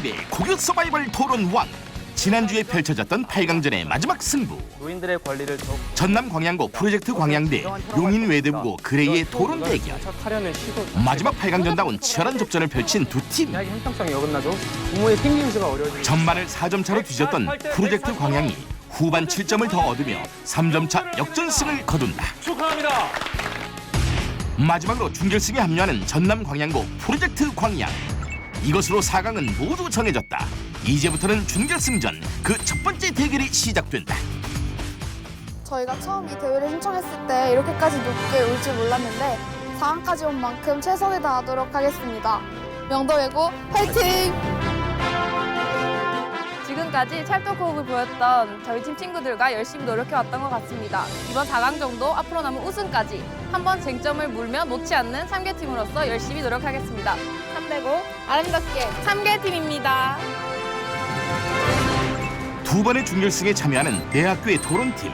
대의 고교 서바이벌 토론 1. 지난주에 펼쳐졌던 8강전의 마지막 승부. 노인들의 권리를 더욱 전남 광양고 프로젝트 광양대 용인 외대부고 그레이의 토론 대결. 하려는 시도 마지막 8강전다운 치열한 접전을 펼친 두 팀. 이야기 형평성이 어긋나죠. 부모의 팀김수가 어려워지고 전반을 4점 차로 뒤졌던 프로젝트 광양이 후반 7점을 더 얻으며 3점 차 역전승을 거둔다. 축하합니다. 마지막으로 준결승에 합류하는 전남 광양고 프로젝트 광양. 이것으로 4강은 모두 정해졌다. 이제부터는 준결승전 그 첫 번째 대결이 시작된다. 저희가 처음 이 대회를 신청했을 때 이렇게까지 높게 올 줄 몰랐는데 4강까지 온 만큼 최선을 다하도록 하겠습니다. 명도외고 화이팅! 지금까지 찰떡호흡을 보였던 저희 팀 친구들과 열심히 노력해왔던 것 같습니다. 이번 4강정도 앞으로 남은 우승까지 한번 쟁점을 물며 놓지 않는 3개팀으로서 열심히 노력하겠습니다. 3대고 아름답게 3개팀입니다. 두 번의 준결승에 참여하는 내 학교의 토론팀.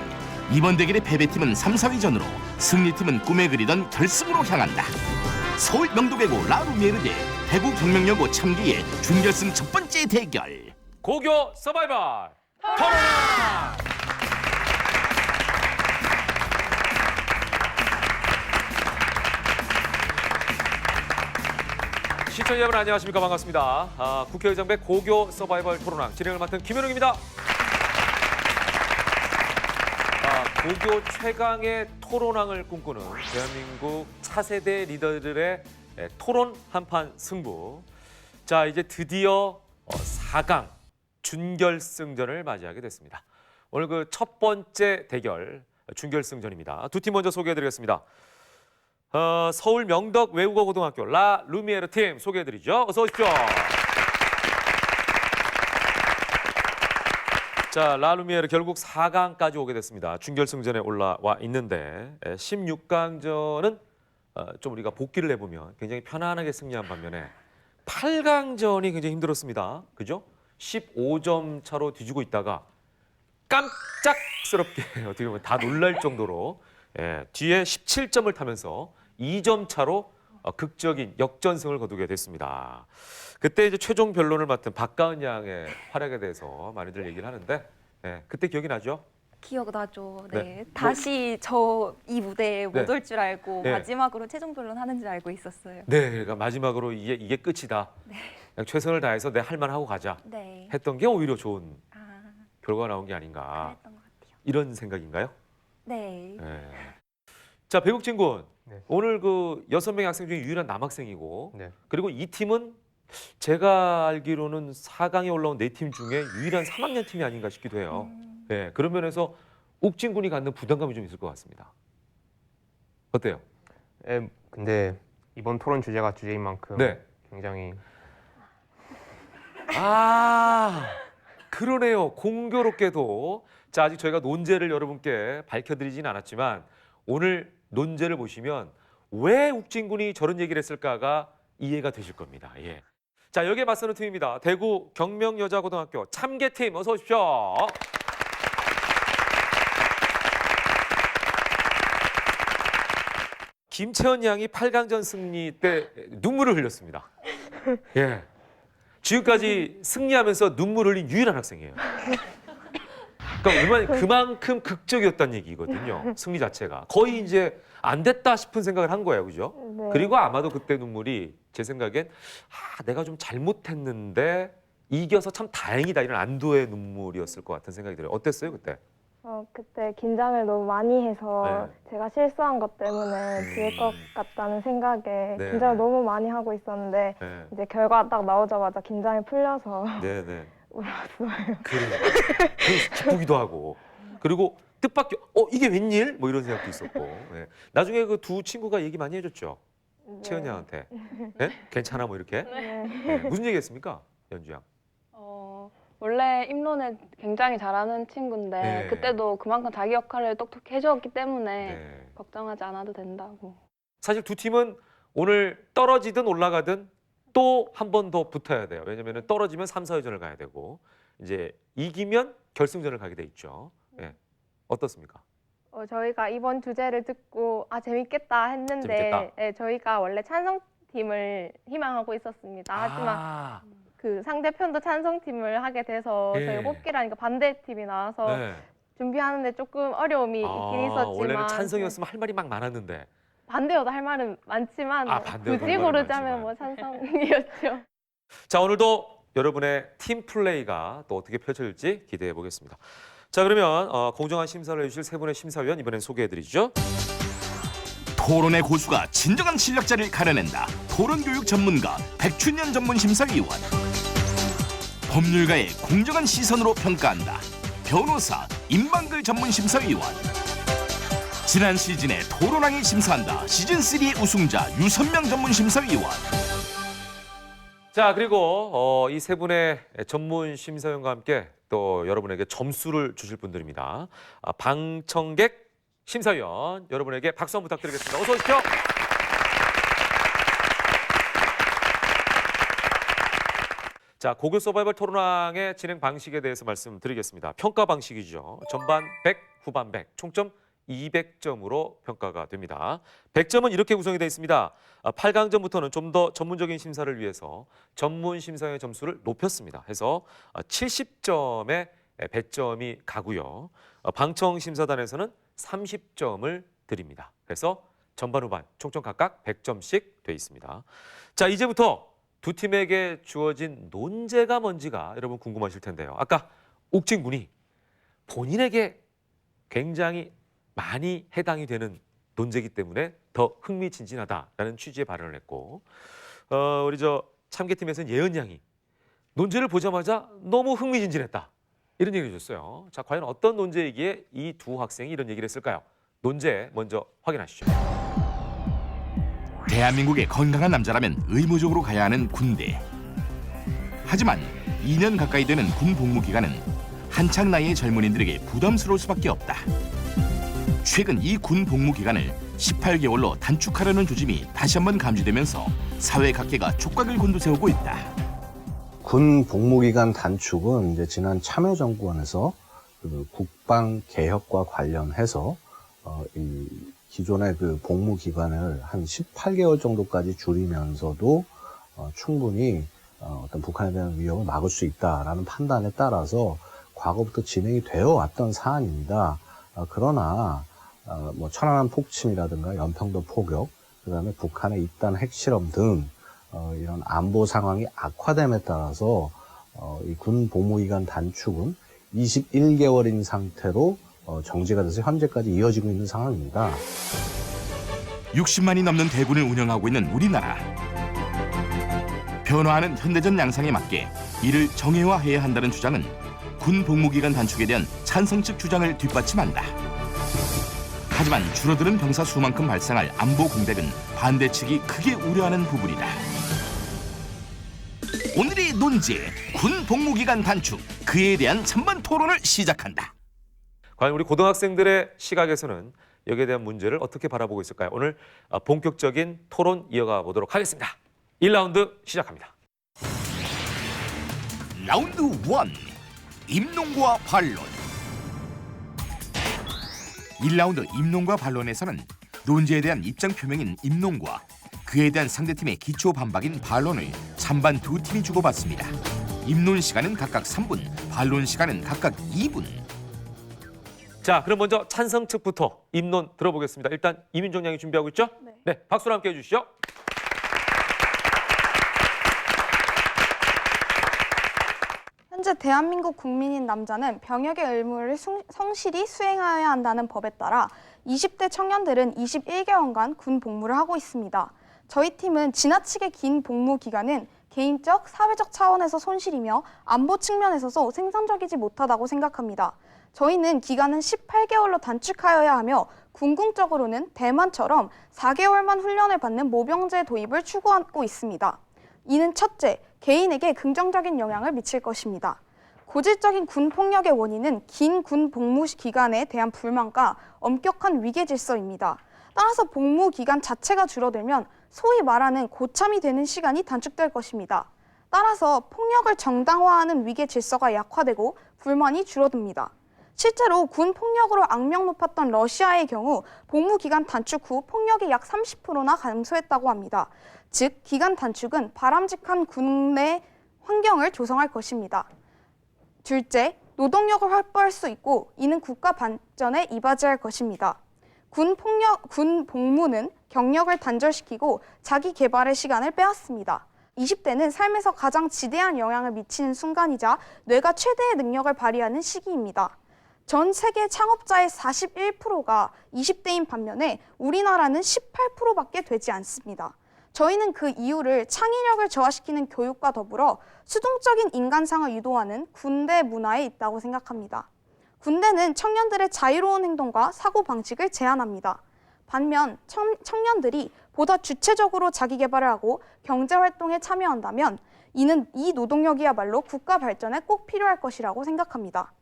이번 대결의 패배팀은 3, 4위전으로 승리팀은 꿈에 그리던 결승으로 향한다. 서울 명도외고 라루미에르 대 대구 경명여고 참기의 준결승 첫 번째 대결. 고교 서바이벌 토론. 시청자 여러분 안녕하십니까, 반갑습니다. 국회의장배 고교 서바이벌 토론왕 진행을 맡은 김현웅입니다. 고교 최강의 토론왕을 꿈꾸는 대한민국 차세대 리더들의 토론 한판 승부. 자, 이제 드디어 4강 준결승전을 맞이하게 됐습니다. 오늘 그 첫 번째 대결 준결승전입니다. 두 팀 먼저 소개해드리겠습니다. 서울 명덕 외국어 고등학교 라 루미에르 팀 소개해드리죠. 어서 오십시오. 자, 라 루미에르 결국 4강까지 오게 됐습니다. 준결승전에 올라와 있는데 16강전은 좀 우리가 복기를 해보면 굉장히 편안하게 승리한 반면에 8강전이 굉장히 힘들었습니다. 그죠? 15점 차로 뒤지고 있다가 깜짝스럽게 어떻게 보면 다 놀랄 정도로 뒤에 17점을 타면서 2점 차로 극적인 역전승을 거두게 됐습니다. 그때 이제 최종 변론을 맡은 박가은 양의 활약에 대해서 많이들 얘기를 하는데 그때 기억이 나죠? 기억나죠. 네. 네. 다시 저 이 무대에 못 네. 올 줄 알고 네. 마지막으로 최종 변론 하는 줄 알고 있었어요. 네, 그러니까 마지막으로 이게 끝이다. 그냥 최선을 다해서 내 할 만 하고 가자 네. 했던 게 오히려 좋은 아, 결과가 나온 게 아닌가. 그랬던 것 같아요. 이런 생각인가요? 네. 네. 자, 배국진 군. 네. 오늘 그 6명의 학생 중에 유일한 남학생이고 네. 그리고 이 팀은 제가 알기로는 4강에 올라온 4팀 중에 유일한 3학년 팀이 아닌가 싶기도 해요. 네, 그런 면에서 욱진 군이 갖는 부담감이 좀 있을 것 같습니다. 어때요? 근데 이번 토론 주제가 주제인 만큼 네. 굉장히 그러네요. 공교롭게도 자, 아직 저희가 논제를 여러분께 밝혀드리진 않았지만 오늘 논제를 보시면 왜 욱진 군이 저런 얘기를 했을까가 이해가 되실 겁니다. 예. 자, 여기에 맞서는 팀입니다. 대구 경명여자고등학교 참개팀 어서 오십시오. 김채연 양이 8강전 승리 때 눈물을 흘렸습니다. 예. 지금까지 승리하면서 눈물 흘린 유일한 학생이에요. 그러니까 그만큼 극적이었다는 얘기거든요. 승리 자체가. 거의 이제 안 됐다 싶은 생각을 한 거예요. 그죠? 네. 그리고 아마도 그때 눈물이 제 생각엔 내가 좀 잘못했는데 이겨서 참 다행이다 이런 안도의 눈물이었을 것 같은 생각이 들어요. 어땠어요 그때? 그때 긴장을 너무 많이 해서 제가 실수한 것 때문에 질 것 같다는 생각에 네, 긴장을 네. 너무 많이 하고 있었는데 네. 이제 결과 딱 나오자마자 긴장이 풀려서 네네. 울었어요. 그래. 기쁘기도 하고. 그리고 뜻밖의 이게 웬일? 뭐 이런 생각도 있었고. 네. 나중에 그 두 친구가 얘기 많이 해줬죠. 채연 양한테. 네? 괜찮아 뭐 이렇게. 네. 네. 무슨 얘기했습니까, 연주 양? 원래 입론에 굉장히 잘하는 친구인데 네. 그때도 그만큼 자기 역할을 똑똑히 해줬기 때문에 네. 걱정하지 않아도 된다고. 사실 두 팀은 오늘 떨어지든 올라가든 또 한 번 더 붙어야 돼요. 왜냐면 떨어지면 3, 4회전을 가야 되고 이제 이기면 결승전을 가게 돼 있죠. 네. 어떻습니까? 저희가 이번 주제를 듣고 재밌겠다 했는데 재밌겠다. 저희가 원래 찬성팀을 희망하고 있었습니다. 하지만 그 상대편도 찬성팀을 하게 돼서 예. 저희 뽑기라니까 반대팀이 나와서 네. 준비하는데 조금 어려움이 있긴 있었지만 원래는 찬성이었으면 할 말이 막 많았는데. 반대여도 할 말은 많지만 반대여도 굳이 할 말은 고르자면 뭐 찬성이었죠. 자, 오늘도 여러분의 팀 플레이가 또 어떻게 펼쳐질지 기대해 보겠습니다. 자, 그러면 공정한 심사를 해주실 세 분의 심사위원 이번엔 소개해드리죠. 토론의 고수가 진정한 실력자를 가려낸다. 토론교육 전문가 백춘년 전문심사위원. 법률가의 공정한 시선으로 평가한다. 변호사 임방글 전문심사위원. 지난 시즌에 토론왕이 심사한다. 시즌3 우승자 유선명 전문심사위원. 자, 그리고 이 세 분의 전문 심사위원과 함께 또 여러분에게 점수를 주실 분들입니다. 방청객 심사위원 여러분에게 박수 한번 부탁드리겠습니다. 어서 오십시오. 자, 고교 서바이벌 토론왕의 진행 방식에 대해서 말씀드리겠습니다. 평가 방식이죠. 전반 100, 후반 100, 총점 200점으로 평가가 됩니다. 100점은 이렇게 구성이 되어 있습니다. 8강전부터는 좀 더 전문적인 심사를 위해서 전문 심사의 점수를 높였습니다. 해서 70점에 배점이 가고요. 방청 심사단에서는 30점을 드립니다. 그래서 전반 후반 총점 각각 100점씩 돼 있습니다. 자, 이제부터 두 팀에게 주어진 논제가 뭔지가 여러분 궁금하실 텐데요. 아까 옥진군이 본인에게 굉장히 많이 해당이 되는 논제이기 때문에 더 흥미진진하다라는 취지의 발언을 했고, 우리 참개팀에서는 예은 양이 논제를 보자마자 너무 흥미진진했다 이런 얘기를 해줬어요. 자, 과연 어떤 논제이기에 이 두 학생이 이런 얘기를 했을까요? 논제 먼저 확인하시죠. 대한민국의 건강한 남자라면 의무적으로 가야 하는 군대. 하지만 2년 가까이 되는 군 복무 기간은 한창 나이의 젊은이들에게 부담스러울 수밖에 없다. 최근 이 군 복무 기간을 18개월로 단축하려는 조짐이 다시 한번 감지되면서 사회 각계가 촉각을 곤두세우고 있다. 군 복무기간 단축은 이제 지난 참여정권에서 그 국방 개혁과 관련해서 이 기존의 그 복무 기간을 한 18개월 정도까지 줄이면서도 충분히 어떤 북한에 대한 위협을 막을 수 있다라는 판단에 따라서 과거부터 진행이 되어 왔던 사안입니다. 그러나 뭐 천안함 폭침이라든가 연평도 포격, 그다음에 북한의 잇단 핵실험 등 이런 안보 상황이 악화됨에 따라서 이 군 복무기간 단축은 21개월인 상태로 정지가 돼서 현재까지 이어지고 있는 상황입니다. 60만이 넘는 대군을 운영하고 있는 우리나라. 변화하는 현대전 양상에 맞게 이를 정예화해야 한다는 주장은 군 복무기간 단축에 대한 찬성 측 주장을 뒷받침한다. 하지만 줄어드는 병사 수만큼 발생할 안보 공백은 반대 측이 크게 우려하는 부분이다. 오늘의 논제, 군 복무기간 단축, 그에 대한 찬반 토론을 시작한다. 과연 우리 고등학생들의 시각에서는 여기에 대한 문제를 어떻게 바라보고 있을까요? 오늘 본격적인 토론 이어가 보도록 하겠습니다. 1라운드 시작합니다. 라운드 1, 입론과 반론. 1라운드 입론과 반론에서는 논제에 대한 입장 표명인 입론과 그에 대한 상대팀의 기초 반박인 반론을 찬반 두 팀이 주고받습니다. 입론 시간은 각각 3분, 반론 시간은 각각 2분. 자, 그럼 먼저 찬성 측부터 입론 들어보겠습니다. 일단 이민정 양이 준비하고 있죠? 네, 박수로 함께 해주시죠. 현재 대한민국 국민인 남자는 병역의 의무를 성실히 수행하여야 한다는 법에 따라 20대 청년들은 21개월간 군 복무를 하고 있습니다. 저희 팀은 지나치게 긴 복무 기간은 개인적, 사회적 차원에서 손실이며 안보 측면에서도 생산적이지 못하다고 생각합니다. 저희는 기간은 18개월로 단축하여야 하며 궁극적으로는 대만처럼 4개월만 훈련을 받는 모병제 도입을 추구하고 있습니다. 이는 첫째, 개인에게 긍정적인 영향을 미칠 것입니다. 고질적인 군 폭력의 원인은 긴 군 복무 기간에 대한 불만과 엄격한 위계 질서입니다. 따라서 복무 기간 자체가 줄어들면 소위 말하는 고참이 되는 시간이 단축될 것입니다. 따라서 폭력을 정당화하는 위계 질서가 약화되고 불만이 줄어듭니다. 실제로 군 폭력으로 악명 높았던 러시아의 경우 복무 기간 단축 후 폭력이 약 30%나 감소했다고 합니다. 즉, 기간 단축은 바람직한 군내 환경을 조성할 것입니다. 둘째, 노동력을 확보할 수 있고 이는 국가 발전에 이바지할 것입니다. 군 복무는 경력을 단절시키고 자기 개발의 시간을 빼앗습니다. 20대는 삶에서 가장 지대한 영향을 미치는 순간이자 뇌가 최대의 능력을 발휘하는 시기입니다. 전 세계 창업자의 41%가 20대인 반면에 우리나라는 18%밖에 되지 않습니다. 저희는 그 이유를 창의력을 저하시키는 교육과 더불어 수동적인 인간상을 유도하는 군대 문화에 있다고 생각합니다. 군대는 청년들의 자유로운 행동과 사고방식을 제한합니다. 반면 청년들이 보다 주체적으로 자기 개발을 하고 경제활동에 참여한다면 이는 이 노동력이야말로 국가 발전에 꼭 필요할 것이라고 생각합니다.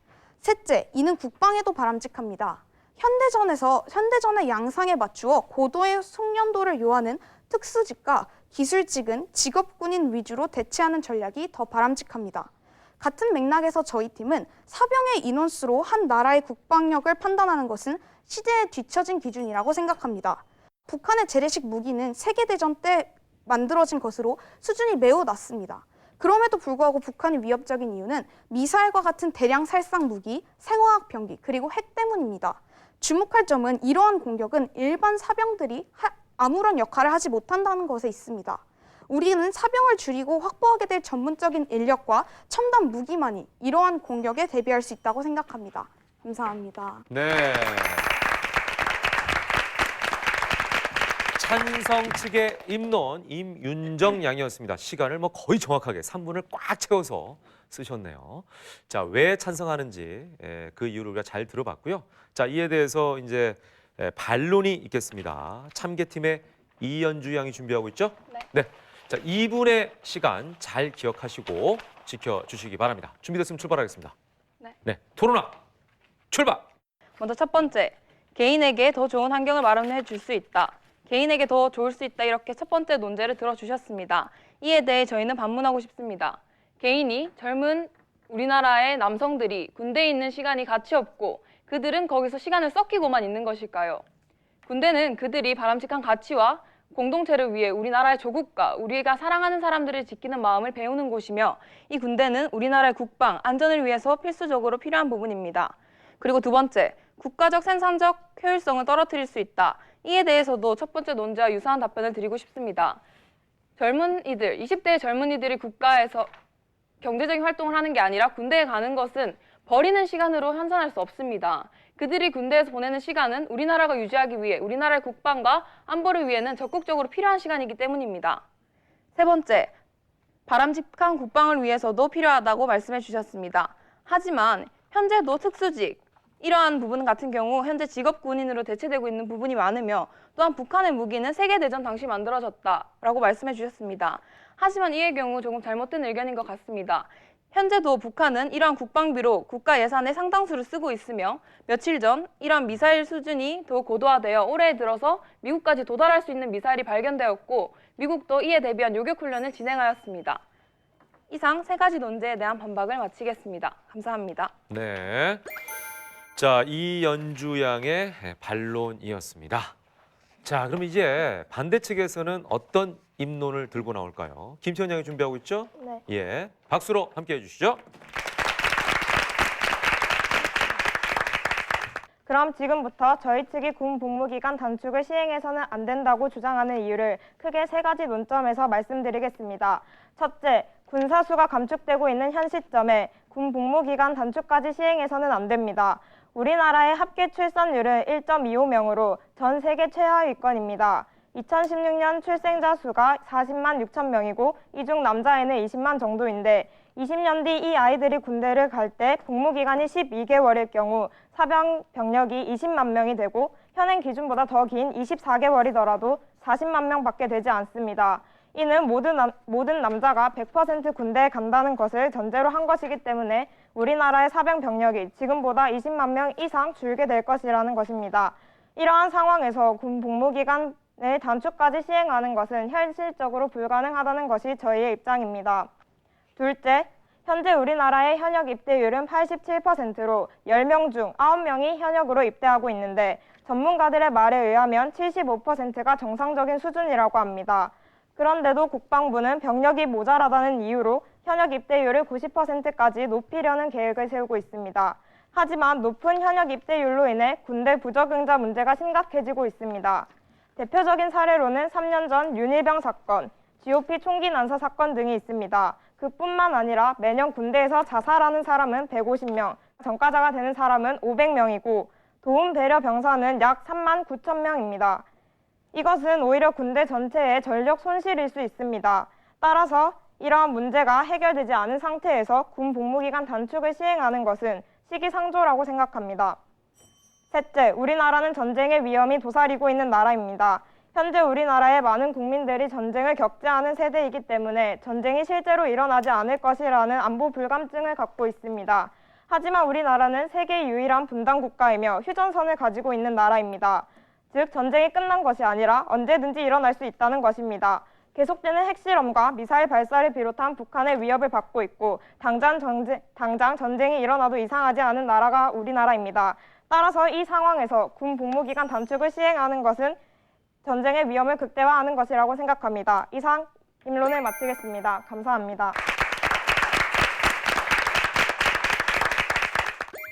셋째, 이는 국방에도 바람직합니다. 현대전의 양상에 맞추어 고도의 숙련도를 요하는 특수직과 기술직은 직업군인 위주로 대체하는 전략이 더 바람직합니다. 같은 맥락에서 저희 팀은 사병의 인원수로 한 나라의 국방력을 판단하는 것은 시대에 뒤처진 기준이라고 생각합니다. 북한의 재래식 무기는 세계대전 때 만들어진 것으로 수준이 매우 낮습니다. 그럼에도 불구하고 북한이 위협적인 이유는 미사일과 같은 대량 살상 무기, 생화학 병기, 그리고 핵 때문입니다. 주목할 점은 이러한 공격은 일반 사병들이 아무런 역할을 하지 못한다는 것에 있습니다. 우리는 사병을 줄이고 확보하게 될 전문적인 인력과 첨단 무기만이 이러한 공격에 대비할 수 있다고 생각합니다. 감사합니다. 네. 찬성 측의 임론 임윤정 양이었습니다. 시간을 거의 정확하게 3분을 꽉 채워서 쓰셨네요. 자, 왜 찬성하는지 그 이유를 우리가 잘 들어봤고요. 자, 이에 대해서 이제 반론이 있겠습니다. 참개팀의 이연주 양이 준비하고 있죠? 네. 자, 2분의 시간 잘 기억하시고 지켜주시기 바랍니다. 준비됐으면 출발하겠습니다. 네. 토론학 출발! 먼저 첫 번째, 개인에게 더 좋은 환경을 마련해 줄 수 있다. 개인에게 더 좋을 수 있다. 이렇게 첫 번째 논제를 들어주셨습니다. 이에 대해 저희는 반문하고 싶습니다. 개인이 젊은 우리나라의 남성들이 군대에 있는 시간이 가치 없고 그들은 거기서 시간을 썩히고만 있는 것일까요? 군대는 그들이 바람직한 가치와 공동체를 위해 우리나라의 조국과 우리가 사랑하는 사람들을 지키는 마음을 배우는 곳이며 이 군대는 우리나라의 국방, 안전을 위해서 필수적으로 필요한 부분입니다. 그리고 두 번째, 국가적 생산적 효율성을 떨어뜨릴 수 있다. 이에 대해서도 첫 번째 논제와 유사한 답변을 드리고 싶습니다. 20대의 젊은이들이 국가에서 경제적인 활동을 하는 게 아니라 군대에 가는 것은 버리는 시간으로 환산할 수 없습니다. 그들이 군대에서 보내는 시간은 우리나라가 유지하기 위해 우리나라의 국방과 안보를 위해는 적극적으로 필요한 시간이기 때문입니다. 세 번째, 바람직한 국방을 위해서도 필요하다고 말씀해 주셨습니다. 하지만 현재도 특수직, 이러한 부분 같은 경우 현재 직업군인으로 대체되고 있는 부분이 많으며 또한 북한의 무기는 세계대전 당시 만들어졌다라고 말씀해 주셨습니다. 하지만 이의 경우 조금 잘못된 의견인 것 같습니다. 현재도 북한은 이러한 국방비로 국가 예산의 상당수를 쓰고 있으며 며칠 전 이러한 미사일 수준이 더 고도화되어 올해 들어서 미국까지 도달할 수 있는 미사일이 발견되었고 미국도 이에 대비한 요격훈련을 진행하였습니다. 이상 세 가지 논제에 대한 반박을 마치겠습니다. 감사합니다. 네. 자, 이연주 양의 반론이었습니다. 자, 그럼 이제 반대 측에서는 어떤 입론을 들고 나올까요? 김태현 양이 준비하고 있죠? 네. 예, 박수로 함께해 주시죠. 그럼 지금부터 저희 측이 군 복무기간 단축을 시행해서는 안 된다고 주장하는 이유를 크게 세 가지 논점에서 말씀드리겠습니다. 첫째, 군사수가 감축되고 있는 현 시점에 군 복무기간 단축까지 시행해서는 안 됩니다. 우리나라의 합계 출산율은 1.25명으로 전 세계 최하위권입니다. 2016년 출생자 수가 40만 6천 명이고 이 중 남자애는 20만 정도인데 20년 뒤 이 아이들이 군대를 갈 때 복무기간이 12개월일 경우 사병 병력이 20만 명이 되고 현행 기준보다 더 긴 24개월이더라도 40만 명밖에 되지 않습니다. 이는 모든 남자가 100% 군대에 간다는 것을 전제로 한 것이기 때문에 우리나라의 사병 병력이 지금보다 20만 명 이상 줄게 될 것이라는 것입니다. 이러한 상황에서 군 복무기간의 단축까지 시행하는 것은 현실적으로 불가능하다는 것이 저희의 입장입니다. 둘째, 현재 우리나라의 현역 입대율은 87%로 10명 중 9명이 현역으로 입대하고 있는데 전문가들의 말에 의하면 75%가 정상적인 수준이라고 합니다. 그런데도 국방부는 병력이 모자라다는 이유로 현역 입대율을 90%까지 높이려는 계획을 세우고 있습니다. 하지만 높은 현역 입대율로 인해 군대 부적응자 문제가 심각해지고 있습니다. 대표적인 사례로는 3년 전 윤일병 사건, GOP 총기 난사 사건 등이 있습니다. 그뿐만 아니라 매년 군대에서 자살하는 사람은 150명, 전과자가 되는 사람은 500명이고 도움 배려 병사는 약 3만 9천 명입니다. 이것은 오히려 군대 전체의 전력 손실일 수 있습니다. 따라서 이러한 문제가 해결되지 않은 상태에서 군 복무기간 단축을 시행하는 것은 시기상조라고 생각합니다. 셋째, 우리나라는 전쟁의 위험이 도사리고 있는 나라입니다. 현재 우리나라의 많은 국민들이 전쟁을 겪지 않은 세대이기 때문에 전쟁이 실제로 일어나지 않을 것이라는 안보 불감증을 갖고 있습니다. 하지만 우리나라는 세계 유일한 분단 국가이며 휴전선을 가지고 있는 나라입니다. 즉, 전쟁이 끝난 것이 아니라 언제든지 일어날 수 있다는 것입니다. 계속되는 핵실험과 미사일 발사를 비롯한 북한의 위협을 받고 있고 당장 전쟁이 일어나도 이상하지 않은 나라가 우리나라입니다. 따라서 이 상황에서 군 복무기간 단축을 시행하는 것은 전쟁의 위험을 극대화하는 것이라고 생각합니다. 이상 입론을 마치겠습니다. 감사합니다.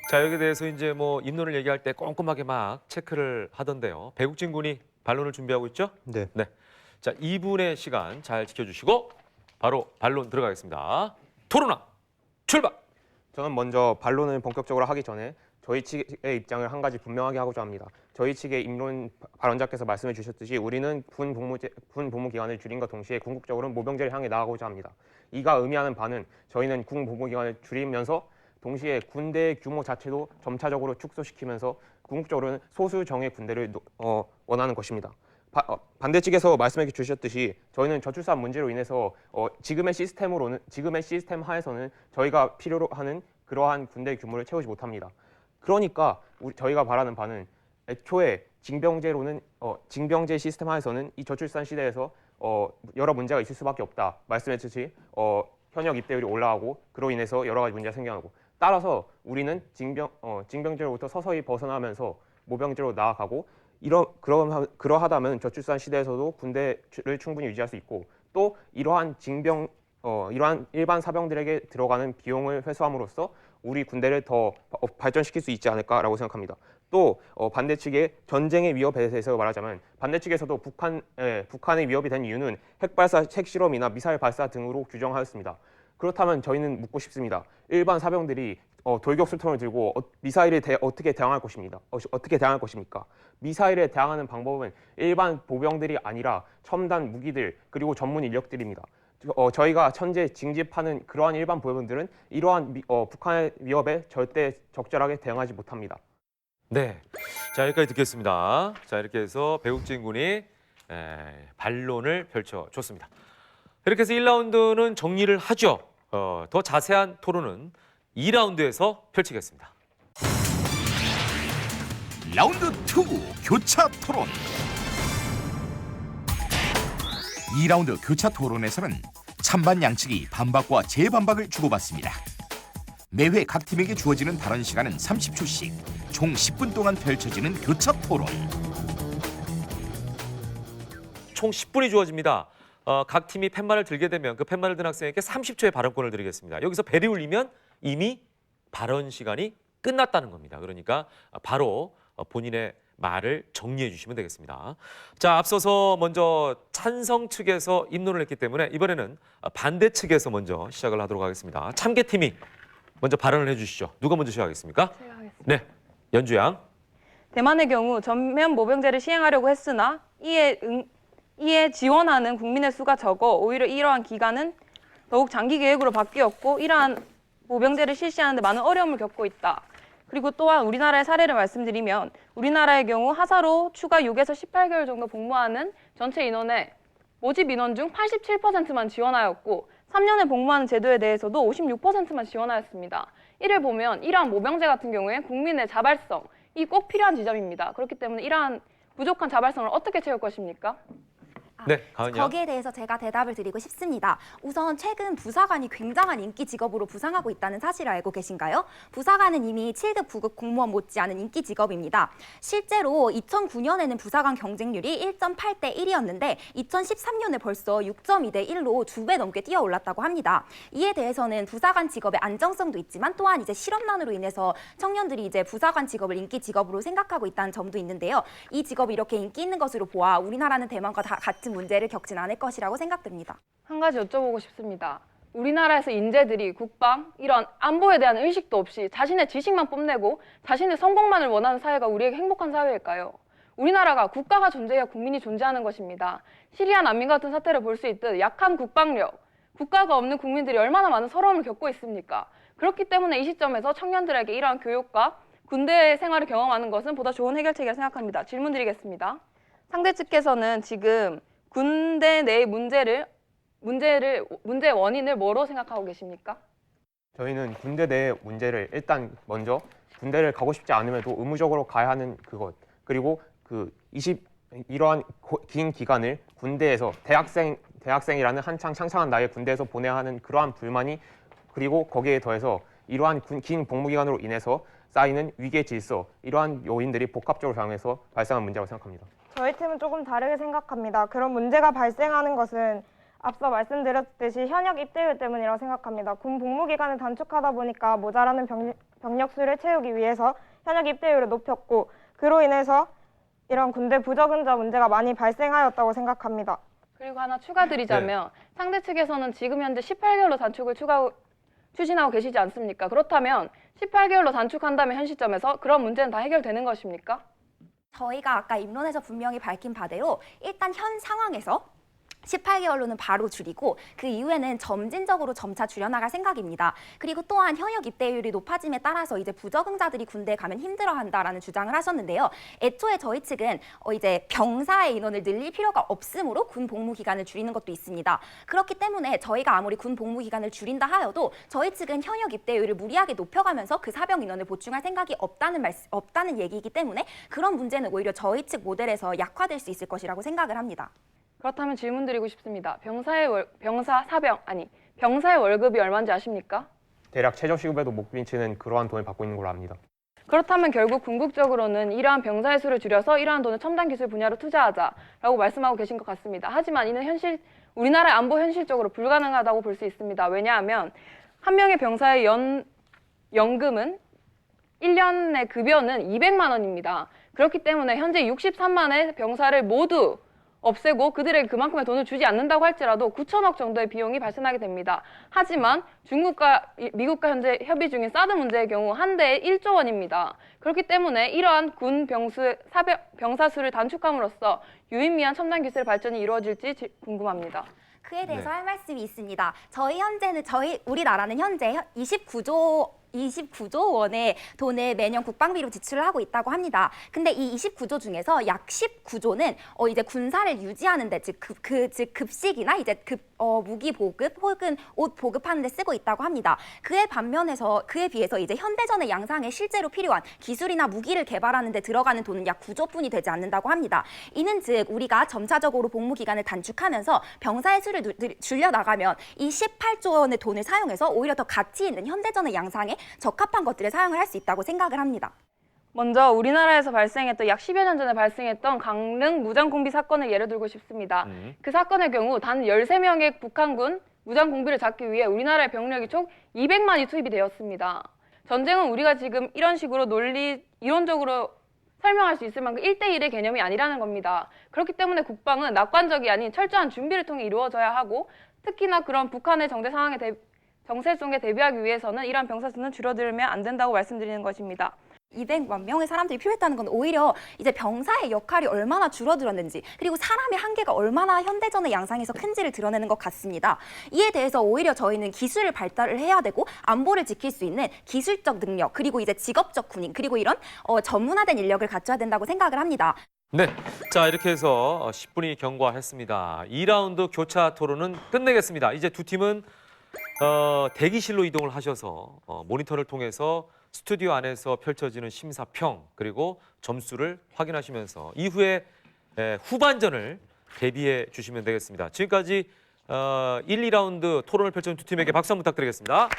자, 여기에 대해서 이제 뭐 입론을 얘기할 때 꼼꼼하게 막 체크를 하던데요. 배국진 군이 반론을 준비하고 있죠? 네. 네. 자, 2분의 시간 잘 지켜주시고 바로 반론 들어가겠습니다. 토론왕 출발! 저는 먼저 반론을 본격적으로 하기 전에 저희 측의 입장을 한 가지 분명하게 하고자 합니다. 저희 측의 입론 발언자께서 말씀해 주셨듯이 우리는 군 복무 기간을 줄임과 동시에 궁극적으로는 모병제를 향해 나아가고자 합니다. 이가 의미하는 바는 저희는 군 복무 기간을 줄이면서 동시에 군대의 규모 자체도 점차적으로 축소시키면서 궁극적으로는 소수 정예 군대를 원하는 것입니다. 반대 측에서 말씀해 주셨듯이 저희는 저출산 문제로 인해서 지금의 시스템 하에서는 저희가 필요로 하는 그러한 군대 규모를 채우지 못합니다. 그러니까 저희가 바라는 바는 애초에 징병제 시스템 하에서는 이 저출산 시대에서 여러 문제가 있을 수밖에 없다. 말씀했듯이 현역 입대율이 올라가고 그로 인해서 여러 가지 문제가 생겨나고 따라서 우리는 징병제로부터 서서히 벗어나면서 모병제로 나아가고 그러하다면 저출산 시대에서도 군대를 충분히 유지할 수 있고 또 이러한 일반 사병들에게 들어가는 비용을 회수함으로써 우리 군대를 더 발전시킬 수 있지 않을까라고 생각합니다. 또 반대 측의 전쟁의 위협에 대해서 말하자면 반대 측에서도 북한의 위협이 된 이유는 핵실험이나 미사일 발사 등으로 규정하였습니다. 그렇다면 저희는 묻고 싶습니다. 일반 사병들이 돌격수통을 들고 미사일에 어떻게 대항할 것입니까? 미사일에 대항하는 방법은 일반 보병들이 아니라 첨단 무기들 그리고 전문 인력들입니다. 저희가 현재 징집하는 그러한 일반 보병들은 이러한 북한의 위협에 절대 적절하게 대응하지 못합니다. 네, 자 여기까지 듣겠습니다. 자 이렇게 해서 배국진 군이 반론을 펼쳐줬습니다. 이렇게 해서 1라운드는 정리를 하죠. 더 자세한 토론은 2라운드에서 펼치겠습니다. 라운드 2 교차 토론. 2라운드 교차 토론에서는 찬반 양측이 반박과 재반박을 주고받습니다. 매회 각 팀에게 주어지는 발언 시간은 30초씩 총 10분 동안 펼쳐지는 교차 토론. 총 10분이 주어집니다. 각 팀이 팻말을 들게 되면 그 팻말을 든 학생에게 30초의 발언권을 드리겠습니다. 여기서 벨이 울리면 이미 발언 시간이 끝났다는 겁니다. 그러니까 바로 본인의 말을 정리해 주시면 되겠습니다. 자, 앞서서 먼저 찬성 측에서 입론을 했기 때문에 이번에는 반대 측에서 먼저 시작을 하도록 하겠습니다. 참개팀이 먼저 발언을 해주시죠. 누가 먼저 시작하겠습니까? 제가 하겠습니다. 네, 연주양. 대만의 경우 전면 모병제를 시행하려고 했으나 이에 지원하는 국민의 수가 적어 오히려 이러한 기간은 더욱 장기 계획으로 바뀌었고 이러한 모병제를 실시하는 데 많은 어려움을 겪고 있다. 그리고 또한 우리나라의 사례를 말씀드리면 우리나라의 경우 하사로 추가 6에서 18개월 정도 복무하는 전체 인원의 모집 인원 중 87%만 지원하였고 3년을 복무하는 제도에 대해서도 56%만 지원하였습니다. 이를 보면 이러한 모병제 같은 경우에 국민의 자발성이 꼭 필요한 지점입니다. 그렇기 때문에 이러한 부족한 자발성을 어떻게 채울 것입니까? 네, 가은이요. 거기에 대해서 제가 대답을 드리고 싶습니다. 우선 최근 부사관이 굉장한 인기 직업으로 부상하고 있다는 사실을 알고 계신가요? 부사관은 이미 7급, 9급 공무원 못지않은 인기 직업입니다. 실제로 2009년에는 부사관 경쟁률이 1.8대 1이었는데 2013년에 벌써 6.2대 1로 2배 넘게 뛰어올랐다고 합니다. 이에 대해서는 부사관 직업의 안정성도 있지만 또한 이제 실업난으로 인해서 청년들이 이제 부사관 직업을 인기 직업으로 생각하고 있다는 점도 있는데요. 이 직업이 이렇게 인기 있는 것으로 보아 우리나라는 대만과 다 같은 문제를 겪진 않을 것이라고 생각됩니다. 한 가지 여쭤보고 싶습니다. 우리나라에서 인재들이 국방, 이런 안보에 대한 의식도 없이 자신의 지식만 뽐내고 자신의 성공만을 원하는 사회가 우리에게 행복한 사회일까요? 우리나라가 국가가 존재해야 국민이 존재하는 것입니다. 시리아 난민 같은 사태를 볼 수 있듯 약한 국방력, 국가가 없는 국민들이 얼마나 많은 서러움을 겪고 있습니까? 그렇기 때문에 이 시점에서 청년들에게 이러한 교육과 군대 생활을 경험하는 것은 보다 좋은 해결책이라 생각합니다. 질문 드리겠습니다. 상대 측에서는 지금 군대 내의 문제의 원인을 뭐로 생각하고 계십니까? 저희는 군대 내 문제를 일단 먼저 군대를 가고 싶지 않음에도 의무적으로 가야 하는 그것, 그리고 이러한 긴 기간을 군대에서 대학생이라는 한창 창창한 나이에 군대에서 보내야 하는 그러한 불만이, 그리고 거기에 더해서 이러한 긴 복무 기간으로 인해서 쌓이는 위계 질서, 이러한 요인들이 복합적으로 작용해서 발생한 문제라고 생각합니다. 저희 팀은 조금 다르게 생각합니다. 그런 문제가 발생하는 것은 앞서 말씀드렸듯이 현역 입대율 때문이라고 생각합니다. 군 복무 기간을 단축하다 보니까 모자라는 병력 수를 채우기 위해서 현역 입대율을 높였고, 그로 인해서 이런 군대 부적응자 문제가 많이 발생하였다고 생각합니다. 그리고 하나 추가드리자면 상대 측에서는 지금 현재 18개월로 단축을 추진하고 계시지 않습니까? 그렇다면 18개월로 단축한다면 현 시점에서 그런 문제는 다 해결되는 것입니까? 저희가 아까 입론에서 분명히 밝힌 바대로 일단 현 상황에서 18개월로는 바로 줄이고 그 이후에는 점진적으로 점차 줄여나갈 생각입니다. 그리고 또한 현역 입대율이 높아짐에 따라서 이제 부적응자들이 군대에 가면 힘들어한다라는 주장을 하셨는데요. 애초에 저희 측은 이제 병사의 인원을 늘릴 필요가 없으므로 군 복무 기간을 줄이는 것도 있습니다. 그렇기 때문에 저희가 아무리 군 복무 기간을 줄인다 하여도 저희 측은 현역 입대율을 무리하게 높여가면서 그 사병 인원을 보충할 생각이 없다는 얘기이기 때문에 그런 문제는 오히려 저희 측 모델에서 약화될 수 있을 것이라고 생각을 합니다. 그렇다면 질문 드리고 싶습니다. 병사의 월급이 얼마인지 아십니까? 대략 최저시급에도 못 미치는 그러한 돈을 받고 있는 걸로 압니다. 그렇다면 결국 궁극적으로는 이러한 병사의 수를 줄여서 이러한 돈을 첨단 기술 분야로 투자하자라고 말씀하고 계신 것 같습니다. 하지만 이는 우리나라의 안보 현실적으로 불가능하다고 볼 수 있습니다. 왜냐하면 한 명의 병사의 연금은 1년의 급여는 200만 원입니다. 그렇기 때문에 현재 63만의 병사를 모두 없애고 그들에게 그만큼의 돈을 주지 않는다고 할지라도 9천억 정도의 비용이 발생하게 됩니다. 하지만 중국과 미국과 현재 협의 중인 사드 문제의 경우 한 대에 1조 원입니다. 그렇기 때문에 이러한 군 병사 수를 단축함으로써 유의미한 첨단 기술 발전이 이루어질지 궁금합니다. 그에 대해서 할 말씀이 있습니다. 우리나라는 현재 29조 원의 돈을 매년 국방비로 지출을 하고 있다고 합니다. 근데 이 29조 중에서 약 19조는 이제 군사를 유지하는 데, 즉 급식이나 이제 무기 보급 혹은 옷 보급하는 데 쓰고 있다고 합니다. 그에 비해서 이제 현대전의 양상에 실제로 필요한 기술이나 무기를 개발하는 데 들어가는 돈은 약 9조뿐이 되지 않는다고 합니다. 이는 즉 우리가 점차적으로 복무 기간을 단축하면서 병사의 수를 줄여 나가면 이 18조 원의 돈을 사용해서 오히려 더 가치 있는 현대전의 양상에 적합한 것들을 사용을 할 수 있다고 생각을 합니다. 먼저 우리나라에서 발생했던 약 10여 년 전에 발생했던 강릉 무장공비 사건을 예를 들고 싶습니다. 그 사건의 경우 단 13명의 북한군 무장공비를 잡기 위해 우리나라의 병력이 총 200만이 투입이 되었습니다. 전쟁은 우리가 지금 이런 식으로 이론적으로 설명할 수 있을 만큼 1대1의 개념이 아니라는 겁니다. 그렇기 때문에 국방은 낙관적이 아닌 철저한 준비를 통해 이루어져야 하고, 특히나 그런 북한의 정세 속에 대비하기 위해서는 이러한 병사 수는 줄어들면 안 된다고 말씀드리는 것입니다. 200만 명의 사람들이 필요했다는 건 오히려 이제 병사의 역할이 얼마나 줄어들었는지, 그리고 사람의 한계가 얼마나 현대전의 양상에서 큰지를 드러내는 것 같습니다. 이에 대해서 오히려 저희는 기술을 발달을 해야 되고 안보를 지킬 수 있는 기술적 능력, 그리고 이제 직업적 군인, 그리고 이런 전문화된 인력을 갖춰야 된다고 생각을 합니다. 네, 자 이렇게 해서 10분이 경과했습니다. 2라운드 교차 토론은 끝내겠습니다. 이제 두 팀은 대기실로 이동을 하셔서 모니터를 통해서 스튜디오 안에서 펼쳐지는 심사평 그리고 점수를 확인하시면서 이후에 후반전을 대비해 주시면 되겠습니다. 지금까지 1, 2라운드 토론을 펼쳐준 두 팀에게 박수 한번 부탁드리겠습니다.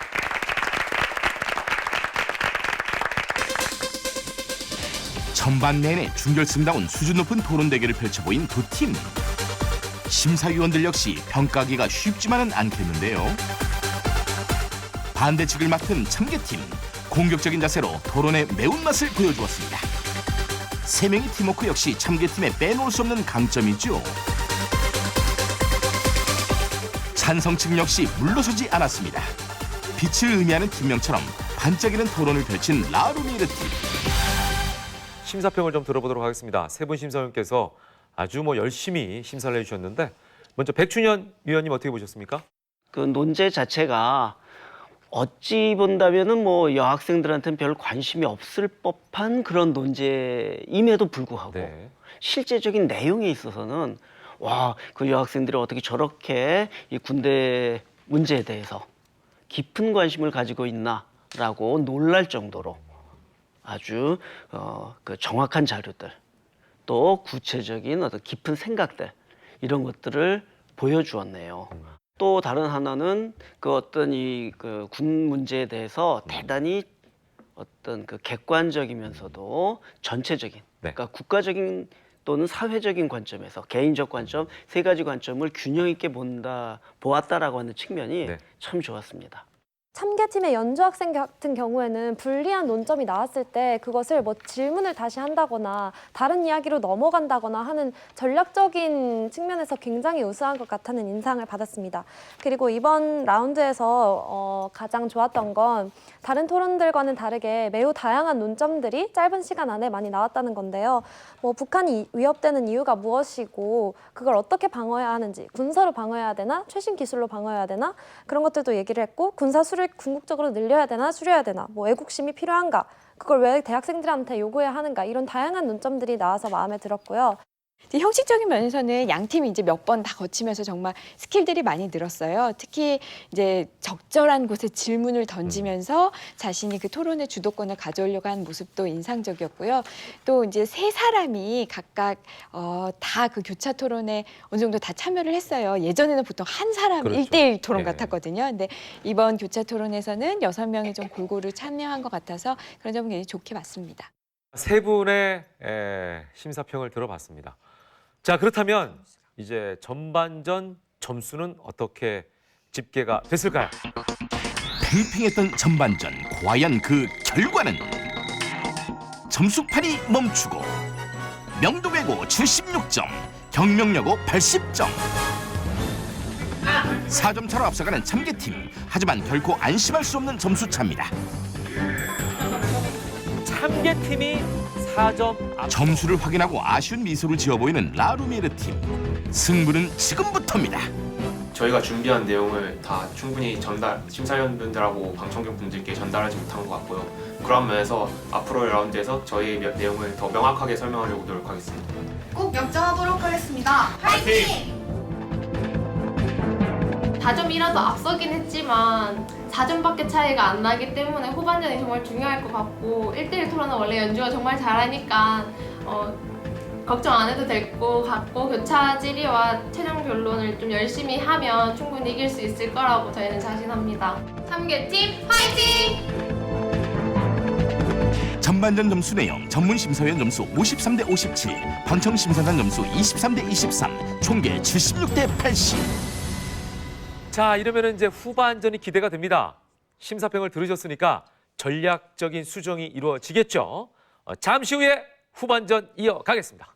전반 내내 준결승다운 수준 높은 토론 대결을 펼쳐 보인 두 팀. 심사위원들 역시 평가하기가 쉽지만은 않겠는데요. 반대측을 맡은 참개팀, 공격적인 자세로 토론의 매운맛을 보여주었습니다. 세 명의 팀워크 역시 참개팀에 빼놓을 수 없는 강점이죠. 찬성층 역시 물러서지 않았습니다. 빛을 의미하는 팀명처럼 반짝이는 토론을 펼친 라루미르 팀. 심사평을 좀 들어보도록 하겠습니다. 세 분 심사위원께서 아주 열심히 심사를 해주셨는데 먼저 백준현 위원님 어떻게 보셨습니까? 그 논제 자체가 어찌 본다면은 여학생들한테는 별 관심이 없을 법한 그런 논제임에도 불구하고 네. 실제적인 내용에 있어서는 와, 그 여학생들이 어떻게 저렇게 이 군대 문제에 대해서 깊은 관심을 가지고 있나라고 놀랄 정도로 아주 그 정확한 자료들 또 구체적인 어떤 깊은 생각들 이런 것들을 보여주었네요. 또 다른 하나는 그 어떤 그 군 문제에 대해서 대단히 어떤 그 객관적이면서도 전체적인, 네. 그러니까 국가적인 또는 사회적인 관점에서 개인적 관점 세 가지 관점을 균형 있게 보았다라고 하는 측면이 네. 참 좋았습니다. 참개팀의 연주 학생 같은 경우에는 불리한 논점이 나왔을 때 그것을 질문을 다시 한다거나 다른 이야기로 넘어간다거나 하는 전략적인 측면에서 굉장히 우수한 것 같다는 인상을 받았습니다. 그리고 이번 라운드에서 가장 좋았던 건 다른 토론들과는 다르게 매우 다양한 논점들이 짧은 시간 안에 많이 나왔다는 건데요. 북한이 위협되는 이유가 무엇이고 그걸 어떻게 방어해야 하는지, 군사로 방어해야 되나 최신 기술로 방어해야 되나 그런 것들도 얘기를 했고 군사 수를 궁극적으로 늘려야 되나 줄여야 되나 애국심이 필요한가 그걸 왜 대학생들한테 요구해야 하는가 이런 다양한 논점들이 나와서 마음에 들었고요. 형식적인 면에서는 양 팀이 이제 몇 번 다 거치면서 정말 스킬들이 많이 늘었어요. 특히 이제 적절한 곳에 질문을 던지면서 자신이 그 토론의 주도권을 가져오려고 하는 모습도 인상적이었고요. 또 이제 세 사람이 각각 다 그 교차 토론에 어느 정도 다 참여를 했어요. 예전에는 보통 한 사람 그렇죠. 1대1 토론 네. 같았거든요. 근데 이번 교차 토론에서는 6명이 좀 골고루 참여한 것 같아서 그런 점은 굉장히 좋게 봤습니다. 세 분의 심사평을 들어봤습니다. 자, 그렇다면 이제 전반전 점수는 어떻게 집계가 됐을까요? 팽팽했던 전반전, 과연 그 결과는? 점수판이 멈추고 명동외고 76점, 경명여고 80점. 4점 차로 앞서가는 참개팀, 하지만 결코 안심할 수 없는 점수차입니다. 참개팀이 4점 앞서. 점수를 확인하고 아쉬운 미소를 지어 보이는 라루미르 팀. 승부는 지금부터입니다. 저희가 준비한 내용을 다 충분히 심사위원분들하고 방청객분들께 전달하지 못한 것 같고요. 그런 면에서 앞으로의 라운드에서 저희 내용을 더 명확하게 설명하려고 노력하겠습니다. 꼭 역전하도록 하겠습니다. 파이팅! 4점이라도 앞서긴 했지만 4점밖에 차이가 안 나기 때문에 후반전이 정말 중요할 것 같고 1대1 토론은 원래 연주가 정말 잘하니까 걱정 안 해도 될 것 같고 교차 질의와 최종 변론을 좀 열심히 하면 충분히 이길 수 있을 거라고 저희는 자신합니다. 3개팀 파이팅! 전반전 점수 내용, 전문 심사위원 점수 53대 57, 방청 심사단 점수 23대 23, 총계 76대 80. 자, 이러면 이제 후반전이 기대가 됩니다. 심사평을 들으셨으니까 전략적인 수정이 이루어지겠죠. 잠시 후에 후반전 이어가겠습니다.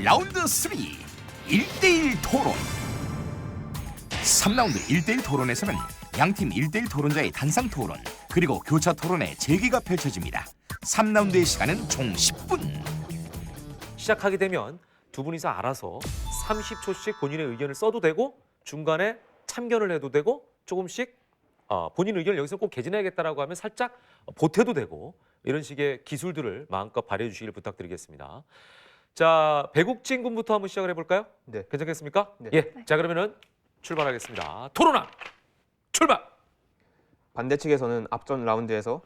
라운드 3, 1대1 토론. 3라운드 1대1 토론에서는 양팀 1대1 토론자의 단상 토론, 그리고 교차 토론의 재기가 펼쳐집니다. 3라운드의 시간은 총 10분. 시작하게 되면 두 분이서 알아서 30초씩 본인의 의견을 써도 되고 중간에 참견을 해도 되고 조금씩 본인 의견을 여기서 꼭 개진해야겠다라고 하면 살짝 보태도 되고 이런 식의 기술들을 마음껏 발휘해 주시길 부탁드리겠습니다. 자, 배국진 군부터 한번 시작을 해볼까요? 네. 괜찮겠습니까? 네. 예. 자, 그러면은 출발하겠습니다. 토론왕 출발! 반대 측에서는 앞전 라운드에서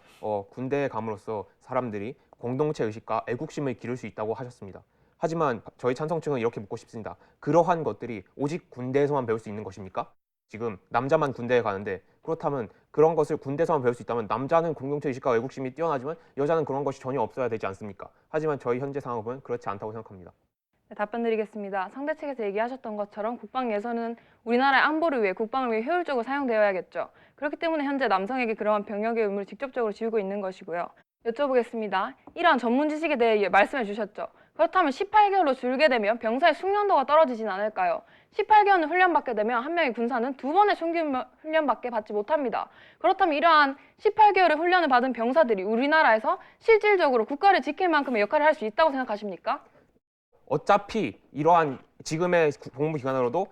군대에 감으로써 사람들이 공동체 의식과 애국심을 기를 수 있다고 하셨습니다. 하지만 저희 찬성층은 이렇게 묻고 싶습니다. 그러한 것들이 오직 군대에서만 배울 수 있는 것입니까? 지금 남자만 군대에 가는데 그렇다면 그런 것을 군대에서만 배울 수 있다면 남자는 공동체 의식과 애국심이 뛰어나지만 여자는 그런 것이 전혀 없어야 되지 않습니까? 하지만 저희 현재 상황은 그렇지 않다고 생각합니다. 네, 답변 드리겠습니다. 상대 측에서 얘기하셨던 것처럼 국방 예산은 우리나라의 안보를 위해 국방을 위해 효율적으로 사용되어야겠죠. 그렇기 때문에 현재 남성에게 그러한 병역의 의무를 직접적으로 지우고 있는 것이고요. 여쭤보겠습니다. 이러한 전문 지식에 대해 말씀해 주셨죠. 그렇다면 18개월로 줄게 되면 병사의 숙련도가 떨어지진 않을까요? 18개월을 훈련받게 되면 한 명의 군사는 2번의 총기 훈련밖에 받지 못합니다. 그렇다면 이러한 18개월의 훈련을 받은 병사들이 우리나라에서 실질적으로 국가를 지킬 만큼의 역할을 할 수 있다고 생각하십니까? 어차피 이러한 지금의 복무기간으로도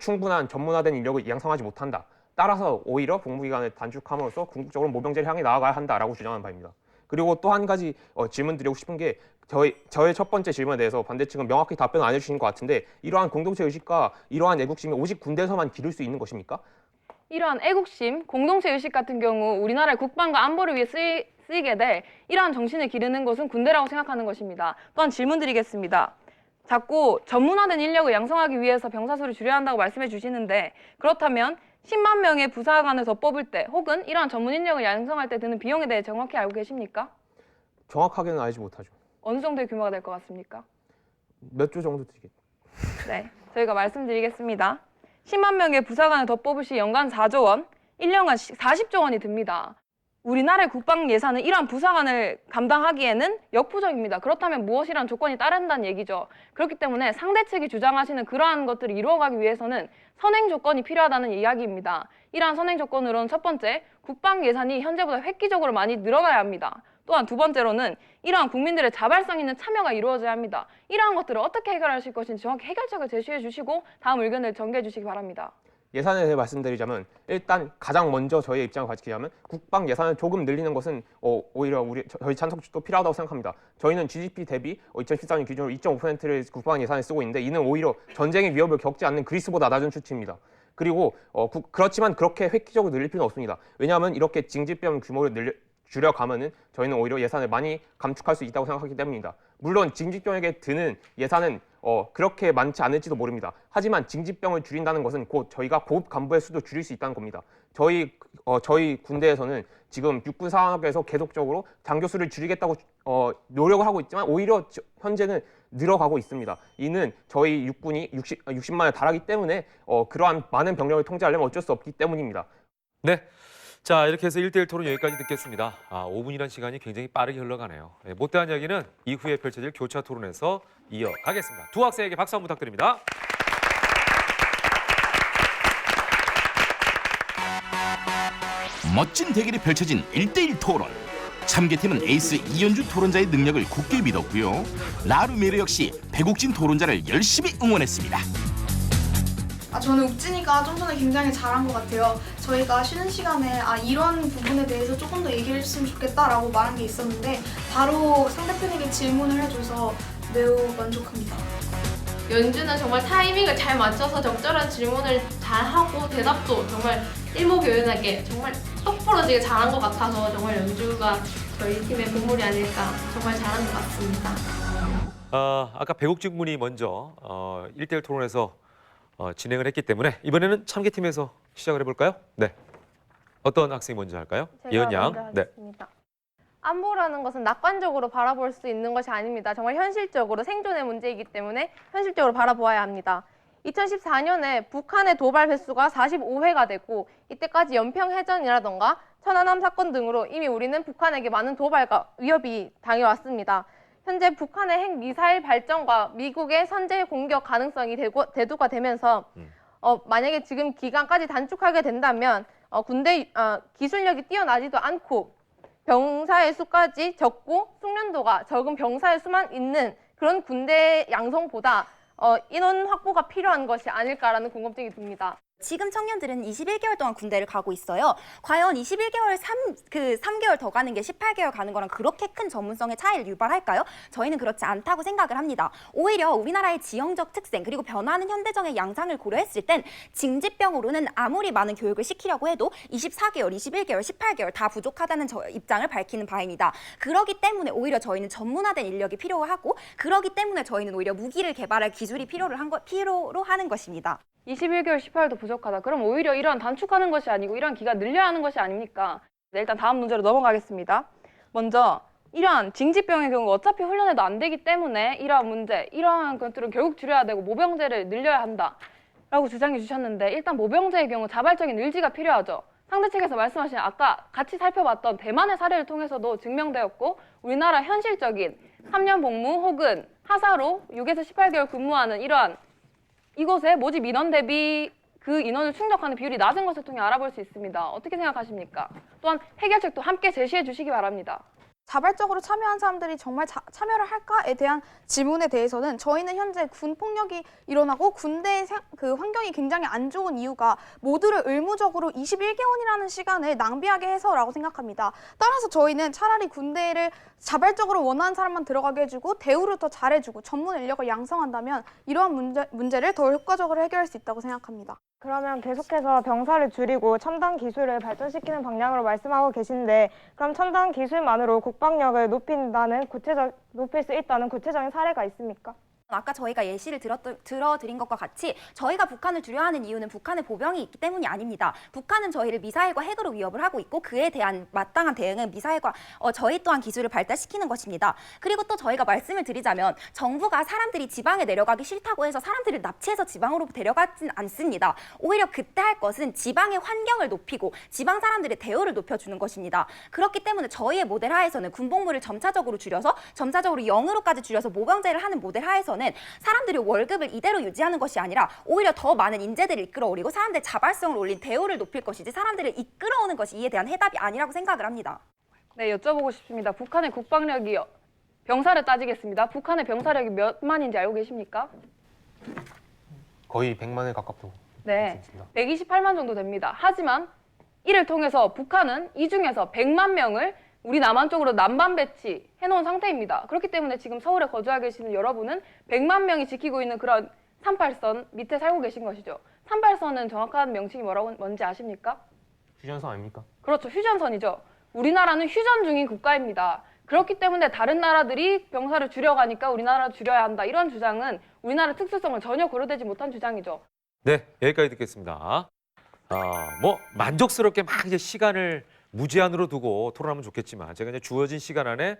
충분한 전문화된 인력을 양성하지 못한다. 따라서 오히려 복무기간을 단축함으로써 궁극적으로 모병제를 향해 나아가야 한다라고 주장하는 바입니다. 그리고 또 한 가지 질문 드리고 싶은 게 저의 첫 번째 질문에 대해서 반대측은 명확히 답변 안 해주신 것 같은데 이러한 공동체 의식과 이러한 애국심이 오직 군대에서만 기를 수 있는 것입니까? 이러한 애국심, 공동체 의식 같은 경우 우리나라의 국방과 안보를 위해 쓰이게 될 이러한 정신을 기르는 것은 군대라고 생각하는 것입니다. 또한 질문 드리겠습니다. 자꾸 전문화된 인력을 양성하기 위해서 병사 수를 줄여야 한다고 말씀해 주시는데 그렇다면 10만 명의 부사관을 더 뽑을 때 혹은 이러한 전문 인력을 양성할 때 드는 비용에 대해 정확히 알고 계십니까? 정확하게는 알지 못하죠. 어느 정도의 규모가 될 것 같습니까? 몇 조 정도 되겠죠. 네, 저희가 말씀드리겠습니다. 10만 명의 부사관을 더 뽑을 시 연간 4조 원, 1년간 40조 원이 듭니다. 우리나라의 국방 예산은 이러한 부사관을 감당하기에는 역부족입니다. 그렇다면 무엇이란 조건이 따른다는 얘기죠. 그렇기 때문에 상대 측이 주장하시는 그러한 것들을 이루어가기 위해서는 선행 조건이 필요하다는 이야기입니다. 이러한 선행 조건으로는 첫 번째, 국방 예산이 현재보다 획기적으로 많이 늘어가야 합니다. 또한 두 번째로는 이러한 국민들의 자발성 있는 참여가 이루어져야 합니다. 이러한 것들을 어떻게 해결하실 것인지 정확히 해결책을 제시해 주시고 다음 의견을 전개해 주시기 바랍니다. 예산에 대해 말씀드리자면 일단 가장 먼저 저희의 입장을 밝히자면 국방 예산을 조금 늘리는 것은 오히려 저희 찬성도 필요하다고 생각합니다. 저희는 GDP 대비 2014년 기준으로 2.5%를 국방 예산에 쓰고 있는데 이는 오히려 전쟁의 위협을 겪지 않는 그리스보다 낮은 수치입니다. 그리고 그렇지만 그렇게 획기적으로 늘릴 필요는 없습니다. 왜냐하면 이렇게 징집병 규모를 줄여가면은 저희는 오히려 예산을 많이 감축할 수 있다고 생각하기 때문입니다. 물론 징집병에게 드는 예산은 그렇게 많지 않을지도 모릅니다. 하지만 징집병을 줄인다는 것은 곧 저희가 고급 간부의 수도 줄일 수 있다는 겁니다. 저희 군대에서는 지금 육군 상학에서 계속적으로 장교수를 줄이겠다고 노력을 하고 있지만 오히려 현재는 늘어가고 있습니다. 이는 저희 육군이 60만에 달하기 때문에 그러한 많은 병력을 통제하려면 어쩔 수 없기 때문입니다. 네. 자, 이렇게 해서 1대1 토론 여기까지 듣겠습니다. 5분이라는 시간이 굉장히 빠르게 흘러가네요. 네, 못다한 이야기는 이후에 펼쳐질 교차 토론에서 이어가겠습니다. 두 학생에게 박수 한번 부탁드립니다. 멋진 대결이 펼쳐진 1대1 토론. 참개팀은 에이스 이현주 토론자의 능력을 굳게 믿었고요. 라루메르 역시 배국진 토론자를 열심히 응원했습니다. 저는 욱진이가 좀 전에 굉장히 잘한 것 같아요. 저희가 쉬는 시간에 이런 부분에 대해서 조금 더 얘기를 했으면 좋겠다라고 말한 게 있었는데 바로 상대편에게 질문을 해줘서 매우 만족합니다. 연주는 정말 타이밍을 잘 맞춰서 적절한 질문을 잘 하고 대답도 정말 일목요연하게 정말 똑부러지게 잘한 것 같아서 정말 연주가 저희 팀의 보물이 아닐까 정말 잘한 것 같습니다. 아까 배국진 군이 먼저 1대1 토론에서 진행을 했기 때문에 이번에는 참개팀에서 시작을 해볼까요? 네. 어떤 학생이 먼저 할까요? 예은 양. 네. 안보라는 것은 낙관적으로 바라볼 수 있는 것이 아닙니다. 정말 현실적으로 생존의 문제이기 때문에 현실적으로 바라보아야 합니다. 2014년에 북한의 도발 횟수가 45회가 됐고 이때까지 연평해전이라던가 천안함 사건 등으로 이미 우리는 북한에게 많은 도발과 위협이 당해왔습니다. 현재 북한의 핵미사일 발전과 미국의 선제 공격 가능성이 대두가 되면서 만약에 지금 기간까지 단축하게 된다면 군대 기술력이 뛰어나지도 않고 병사의 수까지 적고 숙련도가 적은 병사의 수만 있는 그런 군대 양성보다 인원 확보가 필요한 것이 아닐까라는 궁금증이 듭니다. 지금 청년들은 21개월 동안 군대를 가고 있어요. 과연 21개월 3개월 더 가는 게 18개월 가는 거랑 그렇게 큰 전문성의 차이를 유발할까요? 저희는 그렇지 않다고 생각을 합니다. 오히려 우리나라의 지형적 특성 그리고 변화하는 현대정의 양상을 고려했을 땐 징집병으로는 아무리 많은 교육을 시키려고 해도 24개월, 21개월, 18개월 다 부족하다는 입장을 밝히는 바입니다. 그렇기 때문에 오히려 저희는 전문화된 인력이 필요하고 그렇기 때문에 저희는 오히려 무기를 개발할 기술이 필요로 하는 것입니다. 21개월 18일도 부족하다. 그럼 오히려 이런 단축하는 것이 아니고 이런 기간 늘려야 하는 것이 아닙니까? 네, 일단 다음 문제로 넘어가겠습니다. 먼저 이러한 징집병의 경우 어차피 훈련해도 안 되기 때문에 이러한 문제, 이러한 것들은 결국 줄여야 되고 모병제를 늘려야 한다라고 주장해 주셨는데 일단 모병제의 경우 자발적인 의지가 필요하죠. 상대 측에서 말씀하신 아까 같이 살펴봤던 대만의 사례를 통해서도 증명되었고 우리나라 현실적인 3년 복무 혹은 하사로 6에서 18개월 근무하는 이러한 이곳에 모집 인원 대비 그 인원을 충족하는 비율이 낮은 것을 통해 알아볼 수 있습니다. 어떻게 생각하십니까? 또한 해결책도 함께 제시해 주시기 바랍니다. 자발적으로 참여한 사람들이 정말 참여를 할까에 대한 질문에 대해서는 저희는 현재 군 폭력이 일어나고 군대의 그 환경이 굉장히 안 좋은 이유가 모두를 의무적으로 21개월이라는 시간을 낭비하게 해서라고 생각합니다. 따라서 저희는 차라리 군대를 자발적으로 원하는 사람만 들어가게 해주고 대우를 더 잘해주고 전문 인력을 양성한다면 이러한 문제를 더 효과적으로 해결할 수 있다고 생각합니다. 그러면 계속해서 병사를 줄이고 첨단 기술을 발전시키는 방향으로 말씀하고 계신데 그럼 첨단 기술만으로 국방력을 높일 수 있다는 구체적인 사례가 있습니까? 아까 저희가 예시를 들어드린 것과 같이 저희가 북한을 두려워하는 이유는 북한의 보병이 있기 때문이 아닙니다. 북한은 저희를 미사일과 핵으로 위협을 하고 있고 그에 대한 마땅한 대응은 미사일과 저희 또한 기술을 발달시키는 것입니다. 그리고 또 저희가 말씀을 드리자면 정부가 사람들이 지방에 내려가기 싫다고 해서 사람들을 납치해서 지방으로 데려가진 않습니다. 오히려 그때 할 것은 지방의 환경을 높이고 지방 사람들의 대우를 높여주는 것입니다. 그렇기 때문에 저희의 모델 하에서는 군복무를 점차적으로 줄여서 점차적으로 0으로까지 줄여서 모병제를 하는 모델 하에서는 사람들이 월급을 이대로 유지하는 것이 아니라 오히려 더 많은 인재들을 이끌어오리고 사람들의 자발성을 올린 대우를 높일 것이지 사람들을 이끌어오는 것이 이에 대한 해답이 아니라고 생각을 합니다. 네, 여쭤보고 싶습니다. 북한의 국방력이 병사를 따지겠습니다. 북한의 병사력이 몇만인지 알고 계십니까? 거의 100만에 가깝다고. 네, 128만 정도 됩니다. 하지만 이를 통해서 북한은 이 중에서 100만 명을 우리 남한 쪽으로 남반 배치해놓은 상태입니다. 그렇기 때문에 지금 서울에 거주하고 계시는 여러분은 100만 명이 지키고 있는 그런 38선 밑에 살고 계신 것이죠. 38선은 정확한 명칭이 뭔지 아십니까? 휴전선 아닙니까? 그렇죠. 휴전선이죠. 우리나라는 휴전 중인 국가입니다. 그렇기 때문에 다른 나라들이 병사를 줄여가니까 우리나라도 줄여야 한다. 이런 주장은 우리나라 특수성을 전혀 고려되지 못한 주장이죠. 네, 여기까지 듣겠습니다. 만족스럽게 막 이제 시간을 무제한으로 두고 토론하면 좋겠지만 제가 이제 주어진 시간 안에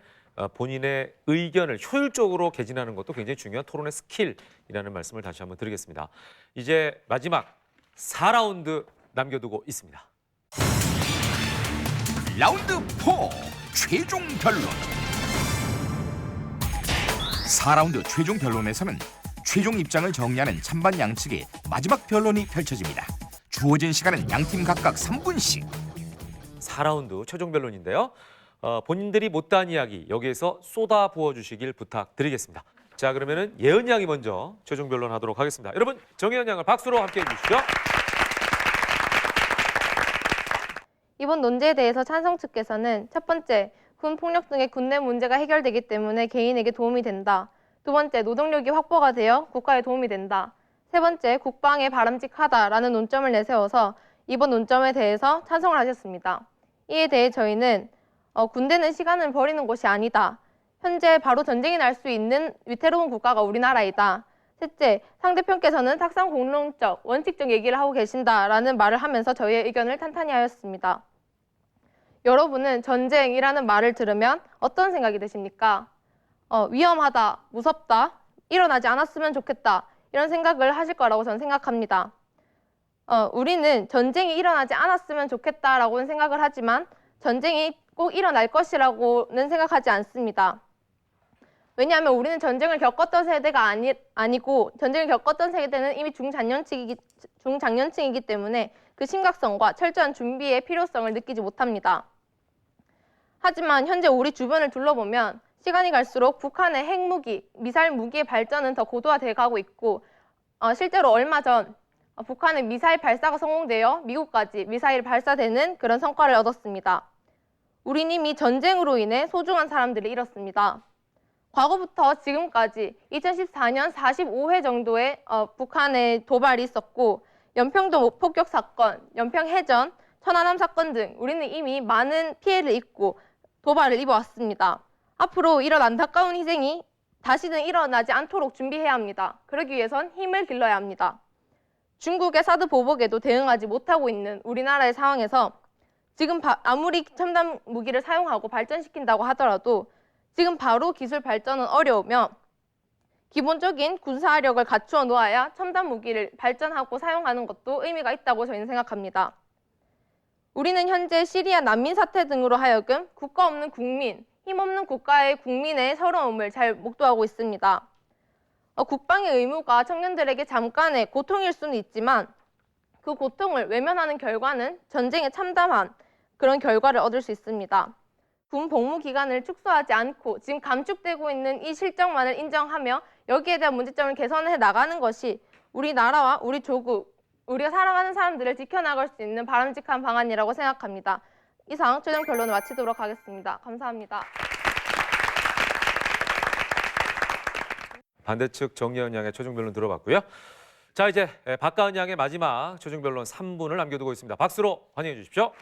본인의 의견을 효율적으로 개진하는 것도 굉장히 중요한 토론의 스킬이라는 말씀을 다시 한번 드리겠습니다. 이제 마지막 4라운드 남겨두고 있습니다. 라운드 4 최종 변론. 4라운드 최종 변론에서는 최종 입장을 정리하는 찬반 양측의 마지막 변론이 펼쳐집니다. 주어진 시간은 양팀 각각 3분씩. 4라운드 최종 변론인데요. 본인들이 못다한 이야기 여기에서 쏟아 부어주시길 부탁드리겠습니다. 자, 그러면은 예은 양이 먼저 최종 변론하도록 하겠습니다. 여러분, 정예은 양을 박수로 함께해 주시죠. 이번 논제에 대해서 찬성 측께서는 첫 번째, 군 폭력 등의 군내 문제가 해결되기 때문에 개인에게 도움이 된다. 두 번째, 노동력이 확보가 되어 국가에 도움이 된다. 세 번째, 국방에 바람직하다라는 논점을 내세워서 이번 논점에 대해서 찬성을 하셨습니다. 이에 대해 저희는 군대는 시간을 버리는 곳이 아니다. 현재 바로 전쟁이 날 수 있는 위태로운 국가가 우리나라이다. 셋째, 상대편께서는 탁상 공론적, 원칙적 얘기를 하고 계신다라는 말을 하면서 저희의 의견을 탄탄히 하였습니다. 여러분은 전쟁이라는 말을 들으면 어떤 생각이 드십니까? 위험하다, 무섭다, 일어나지 않았으면 좋겠다 이런 생각을 하실 거라고 저는 생각합니다. 우리는 전쟁이 일어나지 않았으면 좋겠다라고는 생각을 하지만 전쟁이 꼭 일어날 것이라고는 생각하지 않습니다. 왜냐하면 우리는 전쟁을 겪었던 세대가 아니고 전쟁을 겪었던 세대는 이미 중장년층이기 때문에 그 심각성과 철저한 준비의 필요성을 느끼지 못합니다. 하지만 현재 우리 주변을 둘러보면 시간이 갈수록 북한의 핵무기, 미사일 무기의 발전은 더 고도화돼 가고 있고 실제로 얼마 전 북한의 미사일 발사가 성공되어 미국까지 미사일 발사되는 그런 성과를 얻었습니다. 우린 이미 전쟁으로 인해 소중한 사람들을 잃었습니다. 과거부터 지금까지 2014년 45회 정도의 북한의 도발이 있었고 연평도 폭격 사건, 연평해전, 천안함 사건 등 우리는 이미 많은 피해를 입고 도발을 입어왔습니다. 앞으로 이런 안타까운 희생이 다시는 일어나지 않도록 준비해야 합니다. 그러기 위해선 힘을 길러야 합니다. 중국의 사드 보복에도 대응하지 못하고 있는 우리나라의 상황에서 지금 아무리 첨단 무기를 사용하고 발전시킨다고 하더라도 지금 바로 기술 발전은 어려우며 기본적인 군사력을 갖추어 놓아야 첨단 무기를 발전하고 사용하는 것도 의미가 있다고 저희는 생각합니다. 우리는 현재 시리아 난민 사태 등으로 하여금 국가 없는 국민, 힘없는 국가의 국민의 서러움을 잘 목도하고 있습니다. 국방의 의무가 청년들에게 잠깐의 고통일 수는 있지만 그 고통을 외면하는 결과는 전쟁에 참담한 그런 결과를 얻을 수 있습니다. 군 복무 기간을 축소하지 않고 지금 감축되고 있는 이 실정만을 인정하며 여기에 대한 문제점을 개선해 나가는 것이 우리나라와 우리 조국, 우리가 살아가는 사람들을 지켜나갈 수 있는 바람직한 방안이라고 생각합니다. 이상 최종 결론을 마치도록 하겠습니다. 감사합니다. 반대측 정예은 양의 최종 변론 들어봤고요. 자, 이제 박가은 양의 마지막 최종 변론 3분을 남겨두고 있습니다. 박수로 환영해 주십시오.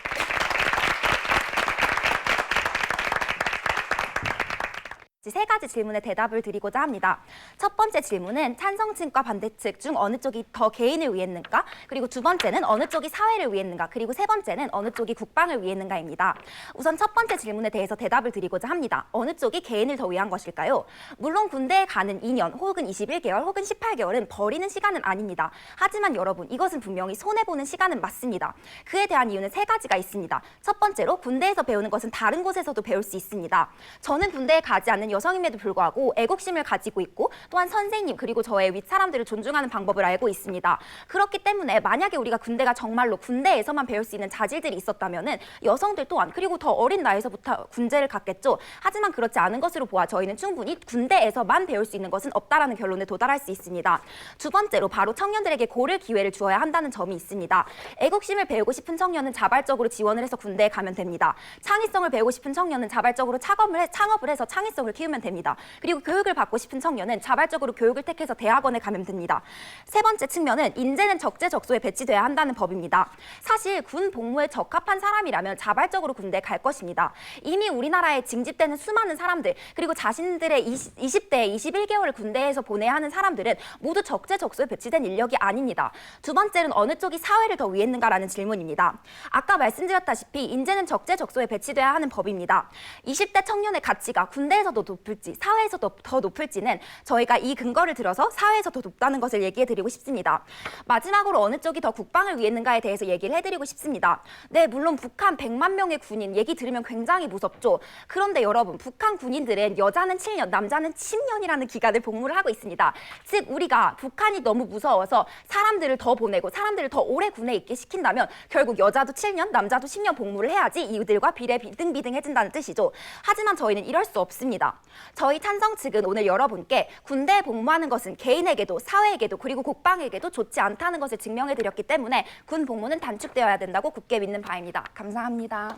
세 가지 질문에 대답을 드리고자 합니다. 첫 번째 질문은 찬성층과 반대측 중 어느 쪽이 더 개인을 위했는가? 그리고 두 번째는 어느 쪽이 사회를 위했는가? 그리고 세 번째는 어느 쪽이 국방을 위했는가입니다. 우선 첫 번째 질문에 대해서 대답을 드리고자 합니다. 어느 쪽이 개인을 더 위한 것일까요? 물론 군대에 가는 2년 혹은 21개월 혹은 18개월은 버리는 시간은 아닙니다. 하지만 여러분, 이것은 분명히 손해보는 시간은 맞습니다. 그에 대한 이유는 세 가지가 있습니다. 첫 번째로 군대에서 배우는 것은 다른 곳에서도 배울 수 있습니다. 저는 군대에 가지 않는 여성임에도 불구하고 애국심을 가지고 있고 또한 선생님 그리고 저의 윗사람들을 존중하는 방법을 알고 있습니다. 그렇기 때문에 만약에 우리가 군대가 정말로 군대에서만 배울 수 있는 자질들이 있었다면은 여성들 또한 그리고 더 어린 나이에서부터 군제를 갖겠죠. 하지만 그렇지 않은 것으로 보아 저희는 충분히 군대에서만 배울 수 있는 것은 없다라는 결론에 도달할 수 있습니다. 두 번째로 바로 청년들에게 고를 기회를 주어야 한다는 점이 있습니다. 애국심을 배우고 싶은 청년은 자발적으로 지원을 해서 군대에 가면 됩니다. 창의성을 배우고 싶은 청년은 자발적으로 창업을 해서 창의성을 키우면 됩니다. 그리고 교육을 받고 싶은 청년은 자발적으로 교육을 택해서 대학원에 가면 됩니다. 세 번째 측면은 인재는 적재적소에 배치돼야 한다는 법입니다. 사실 군 복무에 적합한 사람이라면 자발적으로 군대에 갈 것입니다. 이미 우리나라에 징집되는 수많은 사람들 그리고 자신들의 20대 21개월을 군대에서 보내야 하는 사람들은 모두 적재적소에 배치된 인력이 아닙니다. 두 번째는 어느 쪽이 사회를 더 위했는가라는 질문입니다. 아까 말씀드렸다시피 인재는 적재적소에 배치돼야 하는 법입니다. 20대 청년의 가치가 군대에서도 높을지 사회에서도 더 높을지는 저희가 이 근거를 들어서 사회에서 더 높다는 것을 얘기해드리고 싶습니다. 마지막으로 어느 쪽이 더 국방을 위했는가에 대해서 얘기를 해드리고 싶습니다. 네, 물론 북한 100만 명의 군인 얘기 들으면 굉장히 무섭죠. 그런데 여러분, 북한 군인들은 여자는 7년, 남자는 10년이라는 기간을 복무를 하고 있습니다. 즉 우리가 북한이 너무 무서워서 사람들을 더 보내고 사람들을 더 오래 군에 있게 시킨다면 결국 여자도 7년, 남자도 10년 복무를 해야지 이들과 비등비등해진다는 뜻이죠. 하지만 저희는 이럴 수 없습니다. 저희 찬성 측은 오늘 여러분께 군대에 복무하는 것은 개인에게도 사회에게도 그리고 국방에게도 좋지 않다는 것을 증명해드렸기 때문에 군 복무는 단축되어야 된다고 굳게 믿는 바입니다. 감사합니다.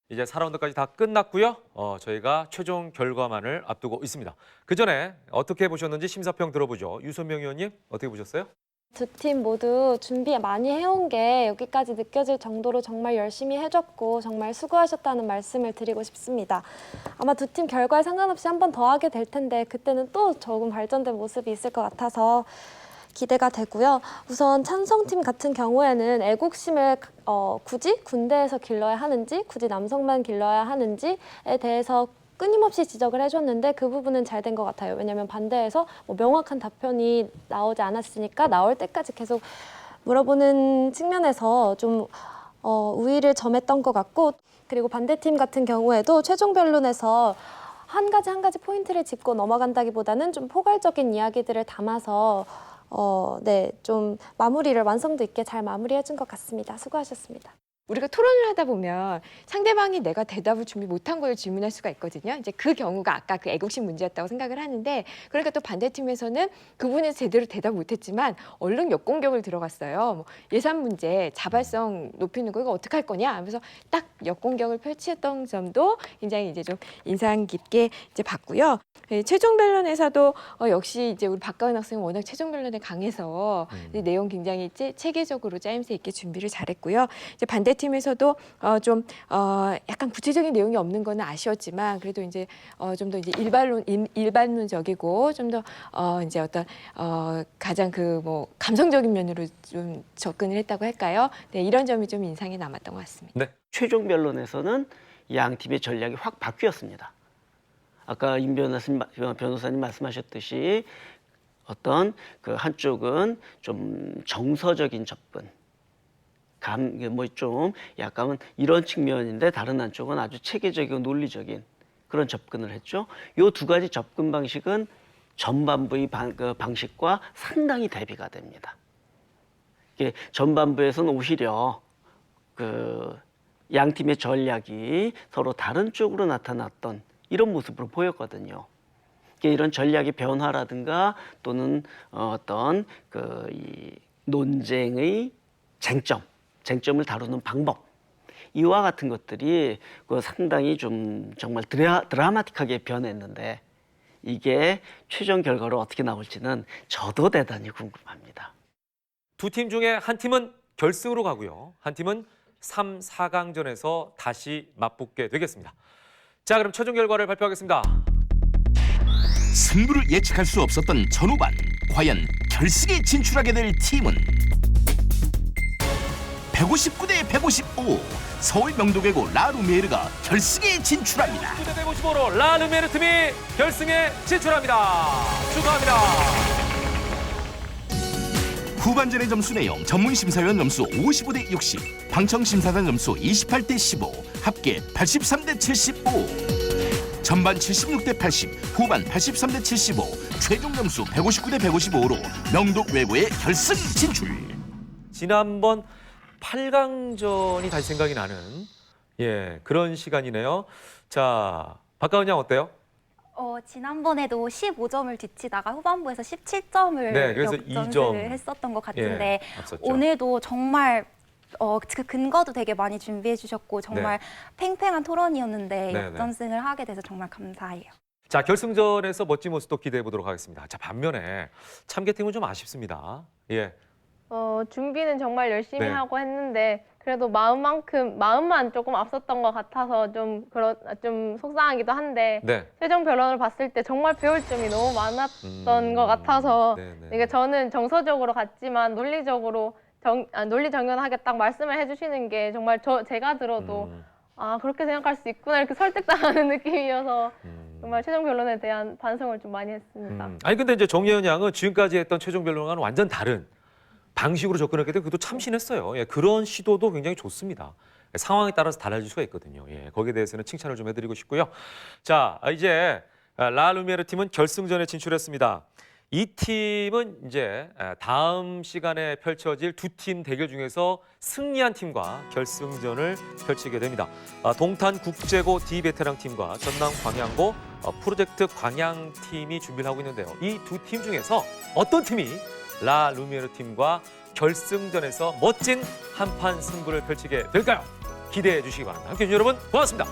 이제 4라운드까지 다 끝났고요. 저희가 최종 결과만을 앞두고 있습니다. 그 전에 어떻게 보셨는지 심사평 들어보죠. 유선명 의원님 어떻게 보셨어요? 두 팀 모두 준비 많이 해온 게 여기까지 느껴질 정도로 정말 열심히 해줬고 정말 수고하셨다는 말씀을 드리고 싶습니다. 아마 두 팀 결과에 상관없이 한 번 더 하게 될 텐데 그때는 또 조금 발전된 모습이 있을 것 같아서 기대가 되고요. 우선 찬성팀 같은 경우에는 애국심을 굳이 군대에서 길러야 하는지 굳이 남성만 길러야 하는지에 대해서 끊임없이 지적을 해줬는데 그 부분은 잘 된 것 같아요. 왜냐하면 반대에서 명확한 답변이 나오지 않았으니까 나올 때까지 계속 물어보는 측면에서 좀 우위를 점했던 것 같고 그리고 반대팀 같은 경우에도 최종 변론에서 한 가지 포인트를 짚고 넘어간다기보다는 좀 포괄적인 이야기들을 담아서 좀 마무리를 완성도 있게 잘 마무리해준 것 같습니다. 수고하셨습니다. 우리가 토론을 하다 보면 상대방이 내가 대답을 준비 못한 걸 질문할 수가 있거든요. 이제 그 경우가 아까 그 애국심 문제였다고 생각을 하는데, 그러니까 또 반대팀에서는 그분이 제대로 대답 못했지만 얼른 역공격을 들어갔어요. 뭐 예산 문제, 자발성 높이는 거 이거 어떻게 할 거냐 하면서 딱 역공격을 펼쳤던 점도 굉장히 이제 좀 인상 깊게 이제 봤고요. 최종 변론에서도 역시 이제 우리 박가은 학생은 워낙 최종 변론에 강해서 내용 굉장히 체계적으로 짜임새 있게 준비를 잘했고요. 이제 반대팀에서도 좀 약간 구체적인 내용이 없는 거는 아쉬웠지만 그래도 이제 좀 더 이제 일반론적이고 좀 더 이제 어떤 가장 그 뭐 감성적인 면으로 좀 접근을 했다고 할까요? 네, 이런 점이 좀 인상에 남았던 것 같습니다. 네. 최종 변론에서는 양 팀의 전략이 확 바뀌었습니다. 아까 임 변호사님 말씀하셨듯이 어떤 그 한쪽은 좀 정서적인 접근, 뭐 좀 약간은 이런 측면인데 다른 한쪽은 아주 체계적이고 논리적인 그런 접근을 했죠. 이 두 가지 접근 방식은 전반부의 방식과 상당히 대비가 됩니다. 이게 전반부에서는 오히려 그 양 팀의 전략이 서로 다른 쪽으로 나타났던 이런 모습으로 보였거든요. 이런 전략의 변화라든가 또는 어떤 이 논쟁의 쟁점을 다루는 방법, 이와 같은 것들이 상당히 좀 정말 드라마틱하게 변했는데 이게 최종 결과로 어떻게 나올지는 저도 대단히 궁금합니다. 두 팀 중에 한 팀은 결승으로 가고요. 한 팀은 3, 4강전에서 다시 맞붙게 되겠습니다. 자, 그럼 최종 결과를 발표하겠습니다. 승부를 예측할 수 없었던 전후반, 과연 결승에 진출하게 될 팀은 159대 155, 서울 명도괴고 라루메르가 결승에 진출합니다. 159대 155로 라루메르 팀이 결승에 진출합니다. 축하합니다. 후반전의 점수 내용, 전문심사위원 점수 55대 60, 방청심사단 점수 28대 15, 합계 83대 75. 전반 76대 80, 후반 83대 75, 최종 점수 159대 155로 명도괴고의 결승 진출. 지난번 8강전이 다시 생각이 나는 그런 시간이네요. 자, 박가은 양 어때요? 지난번에도 15점을 뒤치다가 후반부에서 17점을 그래서 역전을 했었던 것 같은데 앞섰죠. 오늘도 정말 그 근거도 되게 많이 준비해 주셨고 정말 팽팽한 토론이었는데 역전승을 하게 돼서 정말 감사해요. 자, 결승전에서 멋진 모습도 기대해 보도록 하겠습니다. 자, 반면에 참개팀은 좀 아쉽습니다. 준비는 정말 열심히 하고 했는데 그래도 마음만 조금 앞섰던 것 같아서 좀 속상하기도 한데 최종 변론을 봤을 때 정말 배울 점이 너무 많았던 것 같아서 그러니까 저는 정서적으로 갔지만 논리적으로 논리정연하게 딱 말씀을 해주시는 게 정말 제가 들어도 그렇게 생각할 수 있구나 이렇게 설득당하는 느낌이어서 정말 최종 변론에 대한 반성을 좀 많이 했습니다. 아니 근데 이제 정예은 양은 지금까지 했던 최종 변론과는 완전 다른 방식으로 접근했기 때문에 그것도 참신했어요. 그런 시도도 굉장히 좋습니다. 상황에 따라서 달라질 수가 있거든요. 거기에 대해서는 칭찬을 좀 해드리고 싶고요. 자, 이제 라루메르 팀은 결승전에 진출했습니다. 이 팀은 이제 다음 시간에 펼쳐질 두 팀 대결 중에서 승리한 팀과 결승전을 펼치게 됩니다. 동탄 국제고 D베테랑 팀과 전남 광양고 프로젝트 광양 팀이 준비를 하고 있는데요. 이 두 팀 중에서 어떤 팀이 라루메르 팀과 결승전에서 멋진 한판 승부를 펼치게 될까요? 기대해 주시기 바랍니다. 함께해 주신 여러분 고맙습니다.